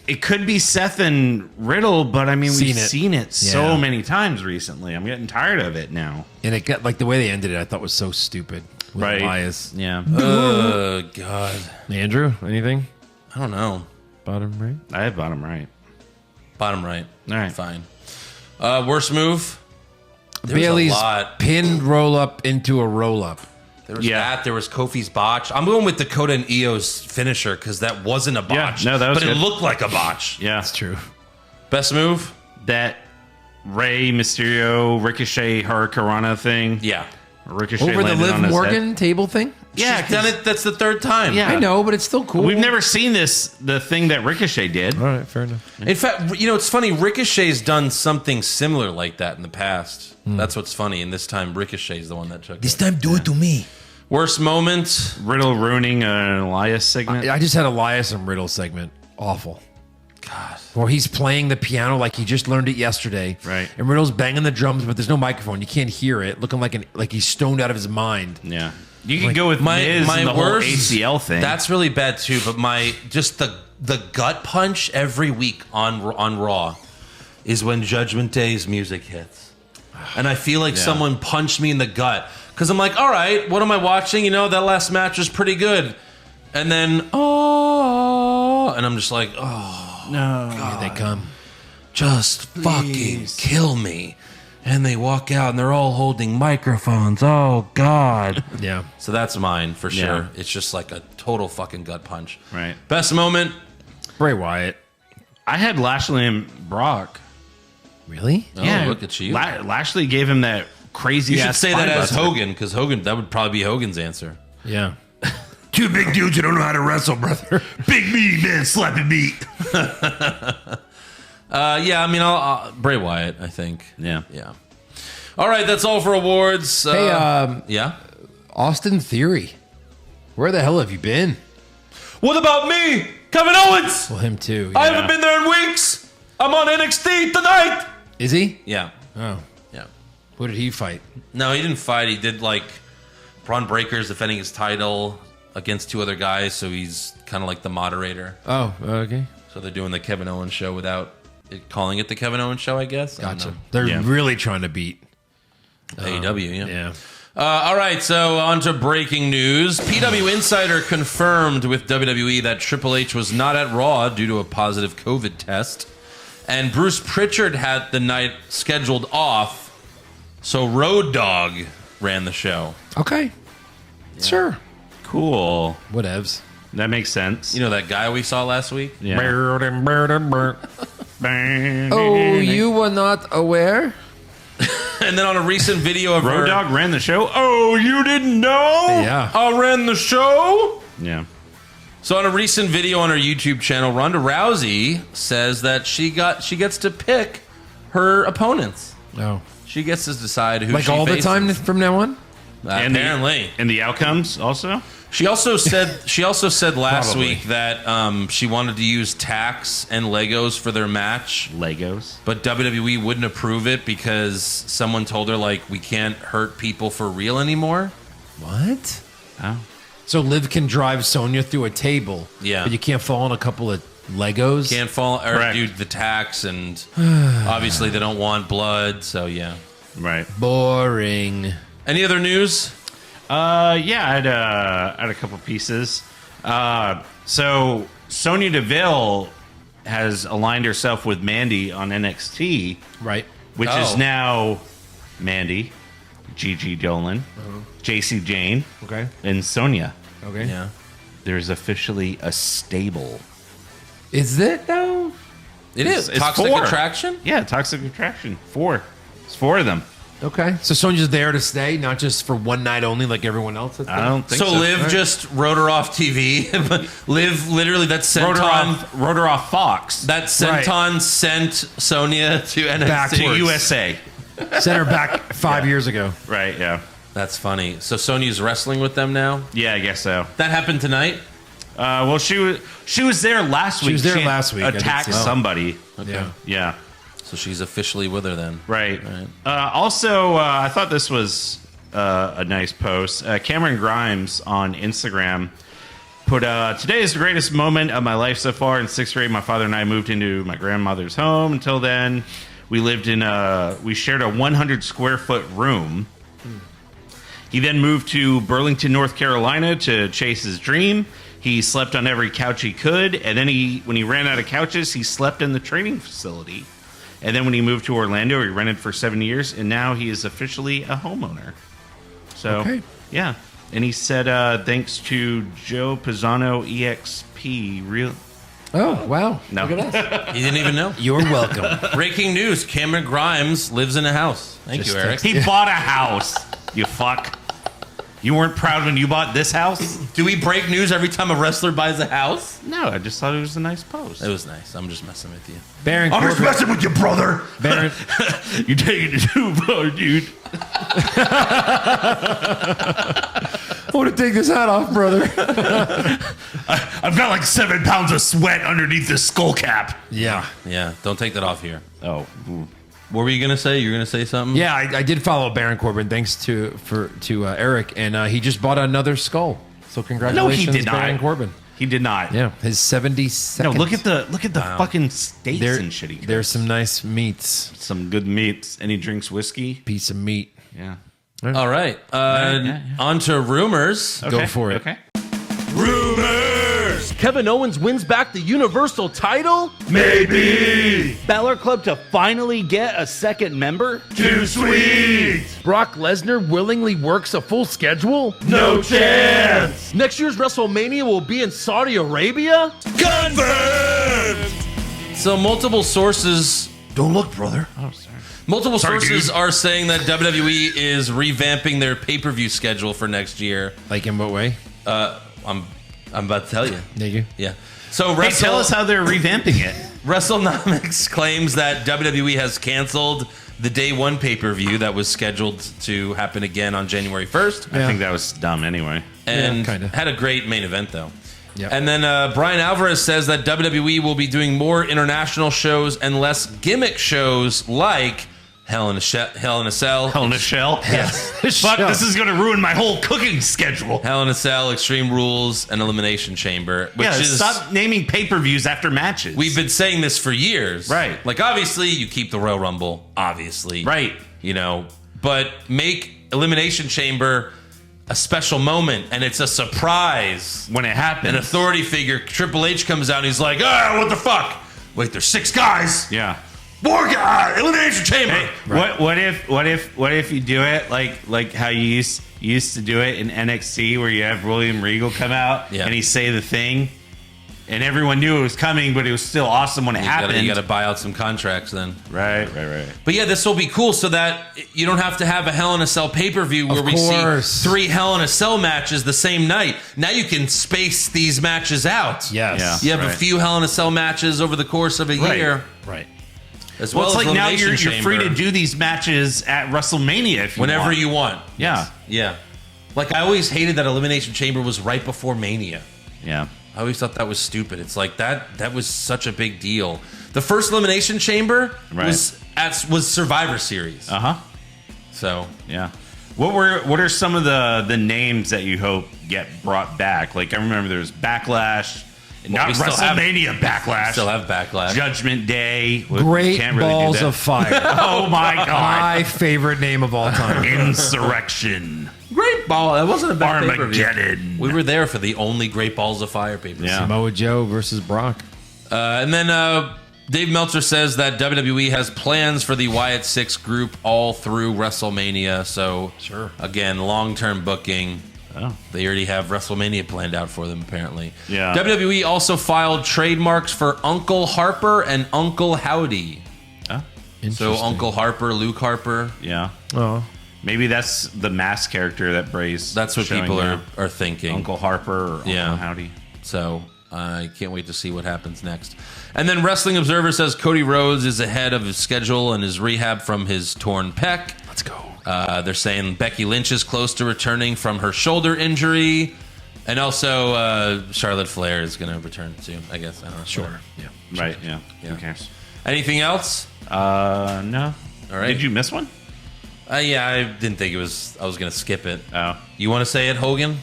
it could be Seth and Riddle, but I mean, we've seen it so Yeah. many times recently. I'm getting tired of it now. And it got like the way they ended it, I thought was so stupid. With Right. Elias. Yeah. Oh, God. Andrew, anything? I don't know. Bottom right? I have bottom right. Bottom right. All right. Fine. Worst move? There was Bailey's a lot. pinned roll up into a roll up. There was Yeah. that. There was Kofi's botch. I'm going with Dakota and Io's finisher because that wasn't a botch. no, that was but it good. looked like a botch. Yeah. That's true. Best move? That Rey Mysterio Ricochet Hurricanrana thing. Yeah. Ricochet Over the landed Liv on his Morgan head. table thing? Yeah, She's done it. That's the third time. Yeah. I know, but it's still cool. We've never seen the thing that Ricochet did. All right, fair enough. In fact, it's funny. Ricochet's done something similar like that in the past. That's what's funny. And this time, Ricochet's the one that took it. time, do it to me. Worst moment? Riddle ruining an Elias segment. I just had Elias and Riddle segment. Awful. God. Or he's playing the piano like he just learned it yesterday. Right. And Riddle's banging the drums, but there's no microphone. You can't hear it. Looking like he's stoned out of his mind. Yeah. You can go with My Miz and the worst whole ACL thing. That's really bad too. But just the gut punch every week on Raw is when Judgment Day's music hits, and I feel like someone punched me in the gut because I'm like, all right, what am I watching? That last match was pretty good, and then and I'm just like, oh no. Here they come. just fucking kill me. And they walk out and they're all holding microphones. Oh, God. Yeah. So that's mine for sure. Yeah. It's just like a total fucking gut punch. Right. Best moment? Bray Wyatt. I had Lashley and Brock. Really? Oh, look at you. Lashley gave him that crazy You should ass say that as spinebuster. Hogan, because Hogan, that would probably be Hogan's answer. Yeah. Two big dudes who don't know how to wrestle, brother. Big meaty man slapping meat. Yeah, I mean, I'll Bray Wyatt, I think. Yeah. Yeah. All right, that's all for awards. Hey, yeah? Austin Theory. Where the hell have you been? What about me? Kevin Owens. Well, him too. I Yeah. haven't been there in weeks. I'm on NXT tonight. Is he? Yeah. Oh. Yeah. Who did he fight? No, he didn't fight. He did like Braun Breaker's defending his title against 2 other guys, so he's kind of like the moderator. Oh, okay. So they're doing the Kevin Owens show without calling it the Kevin Owens show, I guess. I don't Gotcha. know. They're really trying to beat AEW, yeah. Yeah. All right, so on to breaking news. PW Insider confirmed with WWE that Triple H was not at Raw due to a positive COVID test. And Bruce Pritchard had the night scheduled off, so Road Dogg ran the show. Okay. Sure. Cool. Whatevs. That makes sense. You know that guy we saw last week? Yeah. Oh, you were not aware? And then on a recent video of Road her... Dogg ran the show. Oh, you didn't know? Yeah. I ran the show? Yeah. So on a recent video on her YouTube channel, Ronda Rousey says that she gets to pick her opponents. No. She gets to decide who Like she all faces. the time from now on? Apparently. And the outcomes also? She also said last Probably. week that she wanted to use tacks and Legos for their match, Legos. but WWE wouldn't approve it because someone told her like we can't hurt people for real anymore. What? Oh. So Liv can drive Sonya through a table. Yeah. But you can't fall on a couple of Legos? Can't fall or Correct. do the tacks, and obviously they don't want blood. So yeah. Right. Boring. Any other news? Yeah, I had a couple pieces. So Sonya Deville has aligned herself with Mandy on NXT, Right. which Oh. is now Mandy, Gigi Dolan, JC Jane, Okay. and Sonya. Okay. Yeah. There's officially a stable. Is it though? It is. It's Toxic 4. Attraction? Yeah, Toxic Attraction. 4. It's 4 of them. Okay. So Sonya's there to stay, not just for one night only like everyone else. I don't think So so. Liv just wrote her off TV. Liv literally that Wrote Senton her off Fox. that Senton sent Sonya to NXT. Backwards. To USA. Sent her back 5 years ago. Right, yeah. That's funny. So Sonya's wrestling with them now. Yeah, I guess so. That happened tonight. Well, she was there last week. She was there last week. I did Attacked see that. somebody. Yeah. Yeah. So she's officially with her then. Right. Also, I thought this was a nice post. Cameron Grimes on Instagram put, today is the greatest moment of my life so far. In 6th grade, my father and I moved into my grandmother's home. Until then, we lived we shared a 100 square foot room. He then moved to Burlington, North Carolina to chase his dream. He slept on every couch he could. And then when he ran out of couches, he slept in the training facility. And then when he moved to Orlando, he rented for 7 years, and now he is officially a homeowner. So, Okay. yeah. And he said, thanks to Joe Pisano EXP. Oh, wow. No. Look at us. You didn't even know. You're welcome. Breaking news: Cameron Grimes lives in a house. Thank Just you, Eric. He bought a house, you fuck. You weren't proud when you bought this house? Do we break news every time a wrestler buys a house? No, I just thought it was a nice post. It was nice. I'm just messing with you. Baron I'm just Corbin. messing with you, brother. Baron, You taking it too far, dude. I want to take this hat off, brother. I've got like 7 pounds of sweat underneath this skull cap. Yeah. Yeah, don't take that off here. Oh, What were you gonna say? You were gonna say something? Yeah, I did follow Baron Corbin thanks to Eric, and he just bought another skull. So congratulations, did not. Baron Corbin. he did not. Yeah, his 72nd. No, look at the fucking steaks there, and shit. He gets. There's some nice meats. some good meats, and he drinks whiskey. Piece of meat. Yeah. All right. yeah. On to rumors. Go for it. Okay. Kevin Owens wins back the Universal title? Maybe. Balor Club to finally get a second member? Too sweet. Brock Lesnar willingly works a full schedule? No chance. Next year's WrestleMania will be in Saudi Arabia? Confirmed. So multiple sources Don't look, brother. Oh, sorry. Multiple Sorry, sources dude. are saying that WWE is revamping their pay-per-view schedule for next year. Like in what way? I'm about to tell you. Thank you. Yeah. So Hey, tell us how they're revamping it. WrestleNomics claims that WWE has canceled the Day 1 pay-per-view that was scheduled to happen again on January 1st. I think that was dumb anyway. And Yeah, kinda. had a great main event, though. Yep. And then Brian Alvarez says that WWE will be doing more international shows and less gimmick shows like Hell in a Cell. Hell in a Shell? Yes. Fuck, this is going to ruin my whole cooking schedule. Hell in a Cell, Extreme Rules, and Elimination Chamber. Which is, stop naming pay-per-views after matches. we've been saying this for years. Right. Like, obviously, you keep the Royal Rumble, obviously. Right. You know, but make Elimination Chamber a special moment, and it's a surprise. When it happens. An authority figure, Triple H, comes out, and he's like, what the fuck? Wait, there's 6 guys. Yeah. More guys. Elimination Chamber. Hey, what if you do it like how you used to do it in NXT, where you have William Regal come out and he say the thing, and everyone knew it was coming, but it was still awesome when it happened. You got to buy out some contracts then. Right. But yeah, this will be cool so that you don't have to have a Hell in a Cell pay-per-view where we see 3 Hell in a Cell matches the same night. Now you can space these matches out. Yes. You have a few Hell in a Cell matches over the course of a year. Right. As Well, well it's as like now Elimination you're free to Chamber. do these matches at WrestleMania if you Whenever want. you want. Yeah. Yeah. Like, I always hated that Elimination Chamber was right before Mania. Yeah. I always thought that was stupid. It's like that was such a big deal. The first Elimination Chamber was Survivor Series. Uh-huh. So, Yeah. What are some of the names that you hope get brought back? Like, I remember there was Backlash, not we still have- WrestleMania Backlash. still have Backlash. Judgment Day. Great Can't really do Balls that. of Fire. Oh my god. My favorite name of all time. Insurrection. Great Ball. That wasn't a bad pay-per-view. Armageddon. We were there for the only Great Balls of Fire pay-per-view. Yeah. Samoa Joe versus Brock. And then Dave Meltzer says that WWE has plans for the Wyatt 6 group all through WrestleMania. So, again, long-term booking. Oh. They already have WrestleMania planned out for them, apparently. Yeah. WWE also filed trademarks for Uncle Harper and Uncle Howdy. So Interesting. Uncle Harper, Luke Harper. Yeah. Oh. Maybe that's the mask character that Bray's That's what showing people now. are thinking. Uncle Harper or Yeah. Uncle Howdy. So I can't wait to see what happens next. And then Wrestling Observer says Cody Rhodes is ahead of his schedule and his rehab from his torn pec. Let's go. They're saying Becky Lynch is close to returning from her shoulder injury. And also Charlotte Flair is going to return soon, I guess. I don't know. Sure. Yeah. Right, yeah. Yeah. Who cares? Anything else? No. All right. Did you miss one? Yeah, I didn't think I was going to skip it. Oh. You want to say it, Hogan?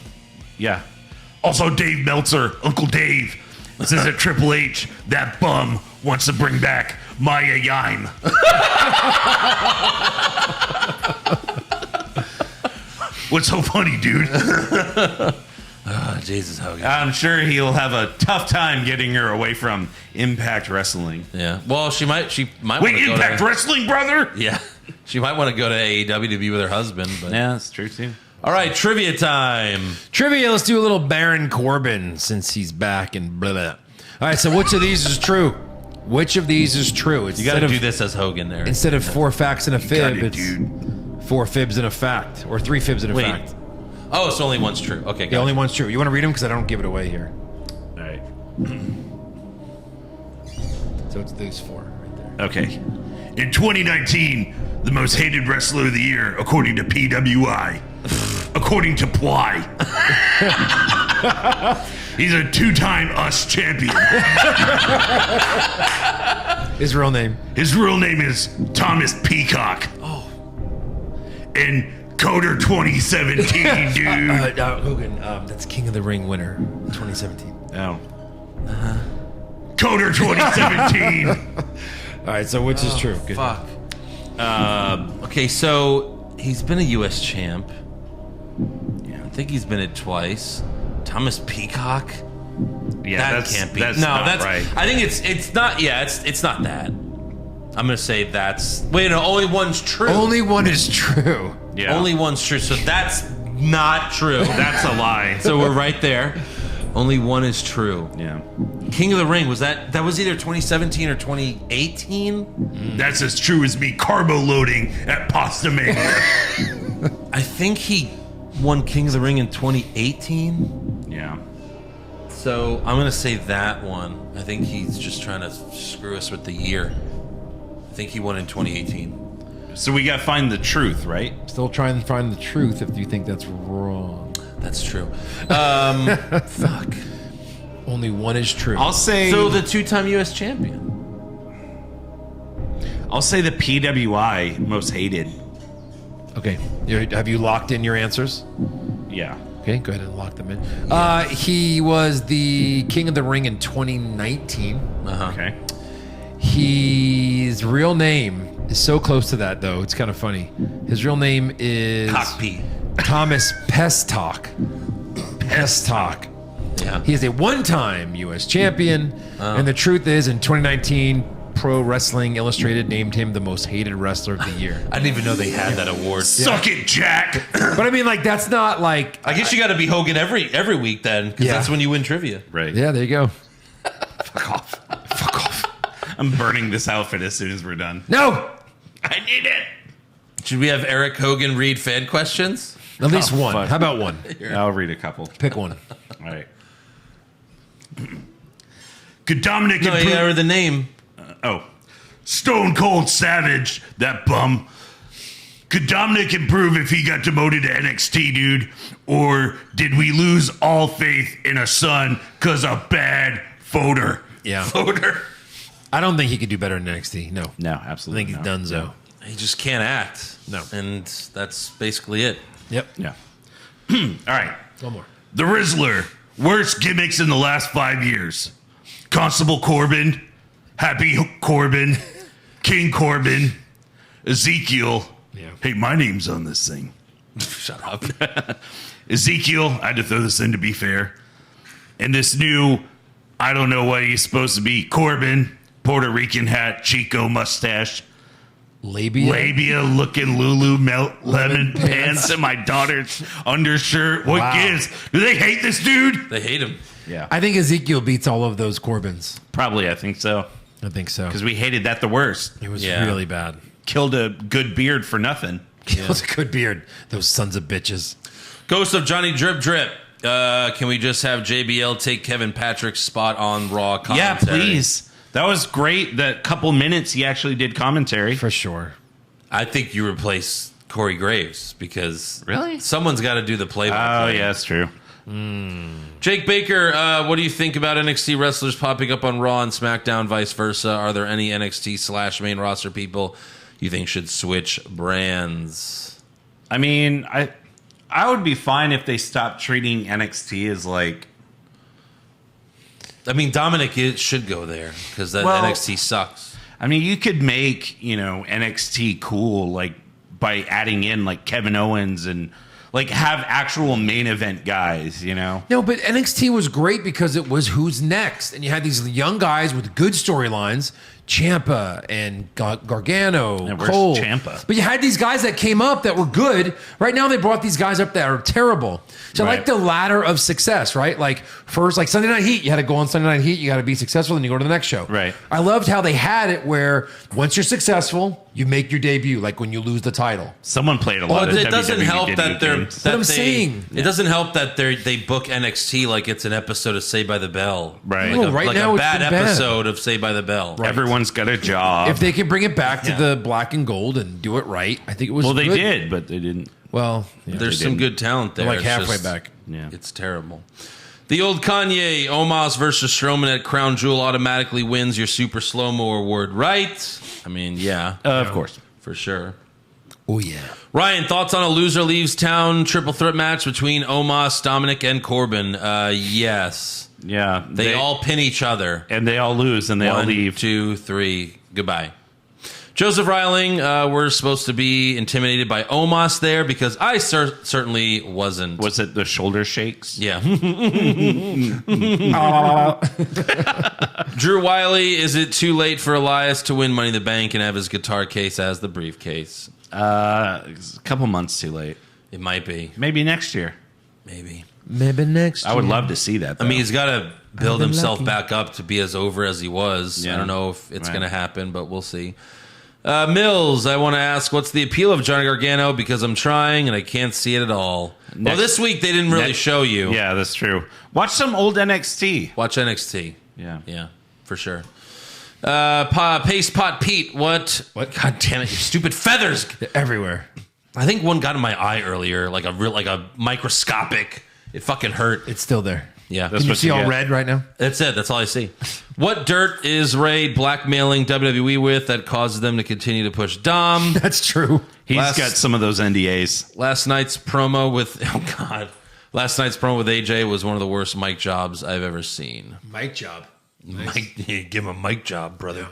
Yeah. Also, Dave Meltzer, Uncle Dave, says that Triple H, that bum, wants to bring back Maya Yime. What's so funny, dude? Jesus, Hogan. I'm sure he'll have a tough time getting her away from Impact Wrestling. Yeah. Well, she might want Wait, to go Impact to... Wrestling, brother? Yeah. She might want to go to AEW to be with her husband. But... Yeah, that's true, too. All right, trivia time. Trivia, let's do a little Baron Corbin since he's back and blah, blah. All right, so which of these is true? Which of these is true? You got to do this as Hogan there. Instead of 4 facts and a fib, it, it's dude. 4 fibs and a fact. Or 3 fibs and a Wait. fact. Oh, so only one's true. Okay, The got only it. one's true. You want to read them? Because I don't give it away here. All right. So it's these 4 right there. Okay. In 2019, the most hated wrestler of the year, according to PWI. According to Ply. He's a 2-time US champion. His real name. His real name is Thomas Peacock. Oh. And Coder 2017, dude. Hogan, that's King of the Ring winner in 2017. Oh. Coder 2017. All right, so which is true? Good. Fuck. Okay, so he's been a U.S. champ. Yeah, I think he's been it twice. Thomas Peacock. Yeah, That can't be. That's no, not that's right. I think it's not. Yeah, it's not that. I'm gonna say that's. Wait, no, only one's true. Only one is true. Yeah. Only one's true. So that's not true. That's a lie. So we're right there. Only one is true. Yeah. King of the Ring, was that was either 2017 or 2018? That's as true as me carbo loading at Pasta Mania. I think he won King of the Ring in 2018. Yeah. So I'm gonna say that one. I think he's just trying to screw us with the year. I think he won in 2018. So we gotta find the truth, right? Still trying to find the truth if you think that's wrong. That's true. Fuck. Only one is true. I'll say So the two-time U.S. champion. I'll say the PWI most hated. Okay. Have you locked in your answers? Yeah. Okay, go ahead and lock them in. He was the King of the Ring in 2019. Okay. His real name is so close to that, though. It's kind of funny. His real name is Cockpea. Thomas Pestok. Pestok. Yeah. He is a one-time U.S. champion. And the truth is, in 2019, Pro Wrestling Illustrated named him the most hated wrestler of the year. I didn't even know they had that award. Suck it, Jack. But I mean, like, that's not like... I guess you got to be Hogan every week then, because Yeah. that's when you win trivia. Right. Yeah, there you go. Fuck off. I'm burning this outfit as soon as we're done. No! I need it. Should we have Eric Hogan read fan questions? At least one. fuck. How about one? I'll read a couple. Pick one. All right. Could Dominik No, improve? yeah, or the name. Stone Cold Savage, that bum. Could Dominik improve if he got demoted to NXT, dude? Or did we lose all faith in a son because of bad voter? Yeah. Voter. I don't think he could do better in NXT. No. No, I absolutely think he's donezo. He just can't act. No. And that's basically it. Yep. Yeah. All right. One more. The Rizzler. Worst gimmicks in the last 5 years. Constable Corbin. Happy Corbin. King Corbin. Ezekiel. Yeah. Hey, my name's on this thing. Shut up. Ezekiel. I had to throw this in to be fair. And this new, I don't know what he's supposed to be. Corbin. Puerto Rican hat. Chico mustache. Labia looking Lemon pants and my daughter's undershirt. What Wow. gives? Do they hate this dude? They hate him. Yeah. I think Ezekiel beats all of those Corbins. Probably, I think so. I think so. Because we hated that the worst. It was Yeah. really bad. Killed a good beard for nothing. It was a good beard. Those sons of bitches. Ghost of Johnny Drip Drip. Can we just have JBL take Kevin Patrick's spot on Raw commentary? Yeah, please. That was great. That couple minutes he actually did commentary. For sure. I think you replace Corey Graves because Really? someone's got to do the play-by-play. Oh, yeah, that's true. Jake Baker, what do you think about NXT wrestlers popping up on Raw and SmackDown, vice versa? Are there any NXT / main roster people you think should switch brands? I mean, I would be fine if they stopped treating NXT as like... I mean, Dominik should go there because that Well- NXT sucks. I mean, you could make, NXT cool, like, by adding in, like, Kevin Owens and, like, have actual main event guys, No, but NXT was great because it was who's next. And you had these young guys with good storylines. Ciampa and Gargano, And where's Cole. Ciampa? But you had these guys that came up that were good. Right now they brought these guys up that are terrible. So Right. like the ladder of success, right? Like first, like Sunday Night Heat, you had to go on Sunday Night Heat, you got to be successful, then you go to the next show. Right. I loved how they had it where once you're successful, you make your debut, like when you lose the title. someone played a lot of It doesn't WWE help that they're. games. That I'm they, saying. It doesn't help that they book NXT like it's an episode of Saved by the Bell. Right. Like No, right like now a it's bad been bad. episode of Saved by the Bell. Everyone's got a job. If they can bring it back to Yeah. the black and gold and do it right, I think it was well, they good. did, but they didn't. Well, yeah. There's they some didn't. good talent there. They're like It's halfway just- back. Yeah. It's terrible. The old Kanye, Omos versus Strowman at Crown Jewel automatically wins your Super Slow-Mo award, right? I mean, yeah, Of course. for sure. Oh yeah. Ryan, thoughts on a loser leaves town triple threat match between Omos, Dominik, and Corbin? Yes. Yeah. They all pin each other. And they all lose and they all 1, leave. 2, 3, goodbye. Joseph Reiling, we're supposed to be intimidated by Omos there because I certainly wasn't. Was it the shoulder shakes? Yeah. Drew Wiley, is it too late for Elias to win Money in the Bank and have his guitar case as the briefcase? It's a couple months too late. It might be. Maybe next year. Maybe. Maybe next. I would love to see that. I mean, though. he's got to build been himself lucky. back up to be as over as he was. Yeah. I don't know if it's Right. going to happen, but we'll see. Mills, I want to ask, what's the appeal of Johnny Gargano? Because I'm trying and I can't see it at all. Well, this week they didn't really Next- show you. Yeah, that's true. Watch some old NXT. Watch NXT. Yeah. Yeah, for sure. Paste Pot Pete, what? God damn it, you stupid feathers. everywhere. I think one got in my eye earlier, like a microscopic. It fucking hurt. It's still there. Yeah. Can you see all red right now? That's it. That's all I see. What dirt is Ray blackmailing WWE with that causes them to continue to push Dom? That's true. He's got some of those NDAs. Last night's promo with AJ was one of the worst mic jobs I've ever seen. Mic job. Give him a mic job, brother.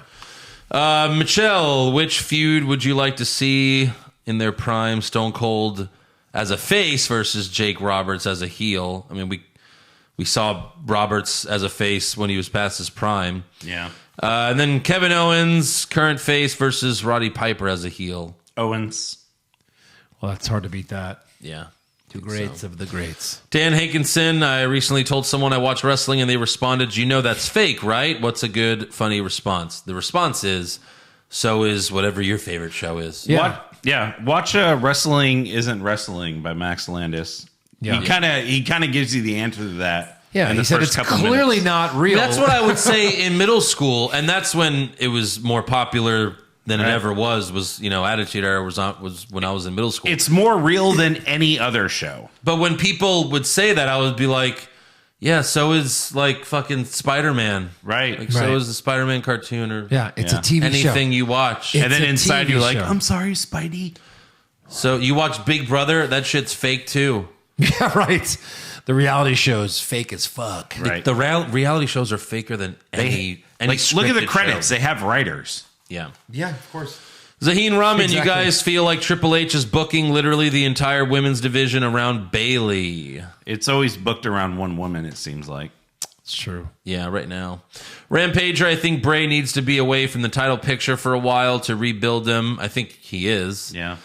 Michelle, which feud would you like to see in their prime? Stone Cold as a face versus Jake Roberts as a heel. I mean, we saw Roberts as a face when he was past his prime. Yeah. And then Kevin Owens, current face, versus Roddy Piper as a heel. Owens. Well, that's hard to beat that. Yeah. Two greats of the greats. Dan Hankinson, I recently told someone I watch wrestling and they responded, you know that's fake, right? What's a good, funny response? The response is, so is whatever your favorite show is. Yeah. Watch Wrestling Isn't Wrestling by Max Landis. Yeah. He kind of gives you the answer to that. Yeah, in the he said first it's couple clearly minutes. not real. That's what I would say in middle school, and that's when it was more popular than it ever was, Attitude Era was when I was in middle school. It's more real than any other show. But when people would say that, I would be like, yeah, so is like fucking Spider-Man. Right. Like, so is the Spider-Man cartoon or it's a TV anything show. you watch. It's and then a inside TV you're like, show. I'm sorry, Spidey. So you watch Big Brother, that shit's fake too. Yeah, right. The reality show's fake as fuck. Right. The reality shows are faker than any Look at the scripted credits. show. They have writers. Yeah. Yeah, of course. Zaheen Rahman, Exactly. you guys feel like Triple H is booking literally the entire women's division around Bayley. It's always booked around one woman, it seems like. It's true. Yeah, right now. Rampager, I think Bray needs to be away from the title picture for a while to rebuild him. I think he is. Yeah.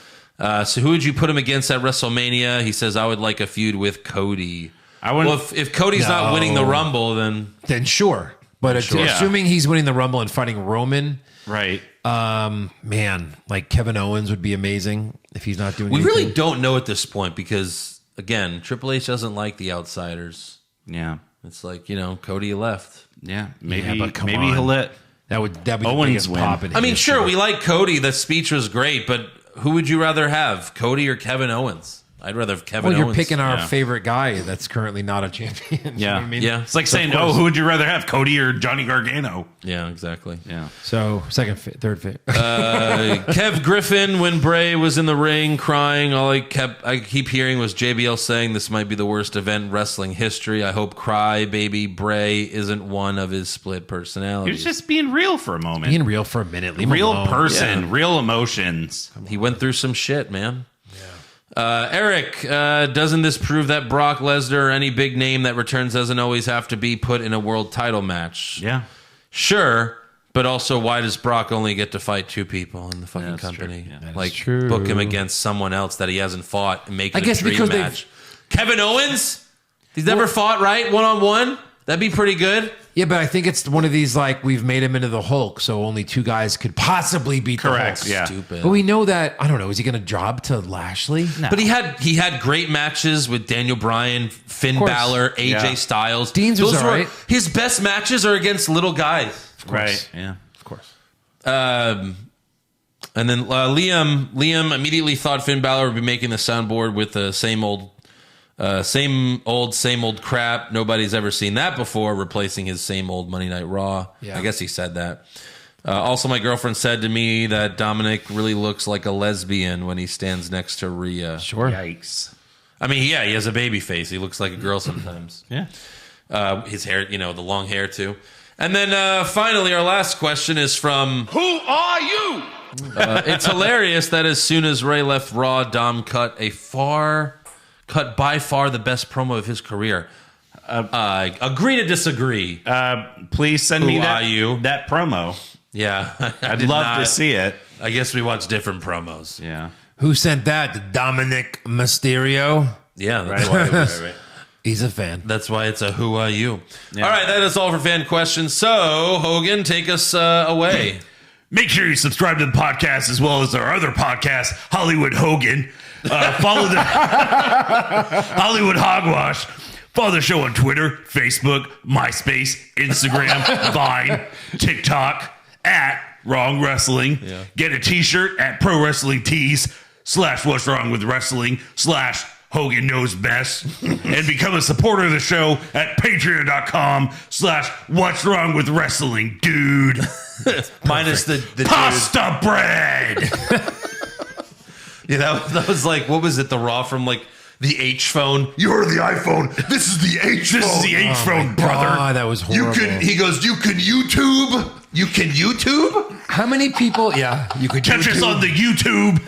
So who would you put him against at WrestleMania? He says, I would like a feud with Cody. Well, if Cody's not winning the Rumble, then sure. But assuming he's winning the Rumble and fighting Roman, right? Man, like Kevin Owens would be amazing if he's not doing. We anything. really don't know at this point because again, Triple H doesn't like the outsiders. Yeah, it's like Cody left. Yeah, maybe but come maybe on. he'll let that would be the Owens biggest win. pop in I mean, history. sure, we like Cody. The speech was great, but who would you rather have, Cody or Kevin Owens? I'd rather have Kevin Well, Owens. you're picking our faird guy that's currently not a champion. You know what I mean? Yeah. It's like saying, who would you rather have, Cody or Johnny Gargano? Yeah, exactly. Yeah. So third fit. Kev Griffin, when Bray was in the ring crying, all I keep hearing was JBL saying this might be the worst event in wrestling history. I hope Cry Baby Bray isn't one of his split He personalities. was just being real for a moment. Being real for a minute. Leave him real alone. person, real emotions. He went through some shit, man. Eric, doesn't this prove that Brock Lesnar or any big name that returns doesn't always have to be put in a world title match? Yeah. Sure, but also why does Brock only get to fight two people in the fucking company? True. Yeah. Like, true. book him against someone else that he hasn't fought and make it I guess a dream because they've- match. Kevin Owens? He's never fought, right? One-on-one? That'd be pretty good. Yeah, but I think it's one of these like we've made him into the Hulk, so only two guys could possibly beat Correct, the Hulk. yeah. Stupid. But we know that I don't know. Is he going to job to Lashley? No. But he had great matches with Daniel Bryan, Finn course. Balor, AJ Yeah. Styles. Dean's was Those all were- right. His best matches are against little guys. Right. Yeah. Of course. And then Liam immediately thought Finn Balor would be making the soundboard with the same old crap. Nobody's ever seen that before, replacing his same old Monday Night Raw. Yeah. I guess he said that. Also, my girlfriend said to me that Dominik really looks like a lesbian when he stands next to Rhea. Sure. Yikes. I mean, yeah, he has a baby face. He looks like a girl sometimes. Yeah. His hair, the long hair too. And then finally, our last question is from... Who are you? It's hilarious that as soon as Ray left Raw, Dom cut by far the best promo of his career. Agree to disagree. Please send me Who that, are you? that promo. Yeah. I'd love to see it. I guess we watch different promos. Yeah. Who sent that? Dominik Mysterio. Yeah, that's why it was. He's a fan. That's why it's a who are you. Yeah. All right, that is all for fan questions. So, Hogan, take us away. Make sure you subscribe to the podcast as well as our other podcast, Hollywood Hogan. Follow the Hollywood Hogwash. Follow the show on Twitter, Facebook, MySpace, Instagram, Vine, TikTok, at Wrong Wrestling. Yeah. Get a t-shirt at Pro Wrestling Tees / What's Wrong with Wrestling / Hogan knows best, and become a supporter of the show at patreon.com/what's wrong with wrestling, dude. Minus the Pasta bread. dude. That was like, what was it? The Raw from like the H phone. You're the iPhone. This is the H phone. This is the H phone, brother. God, that was horrible. He goes, you can YouTube? You can YouTube? How many people? Yeah, you could Catch us on the YouTube.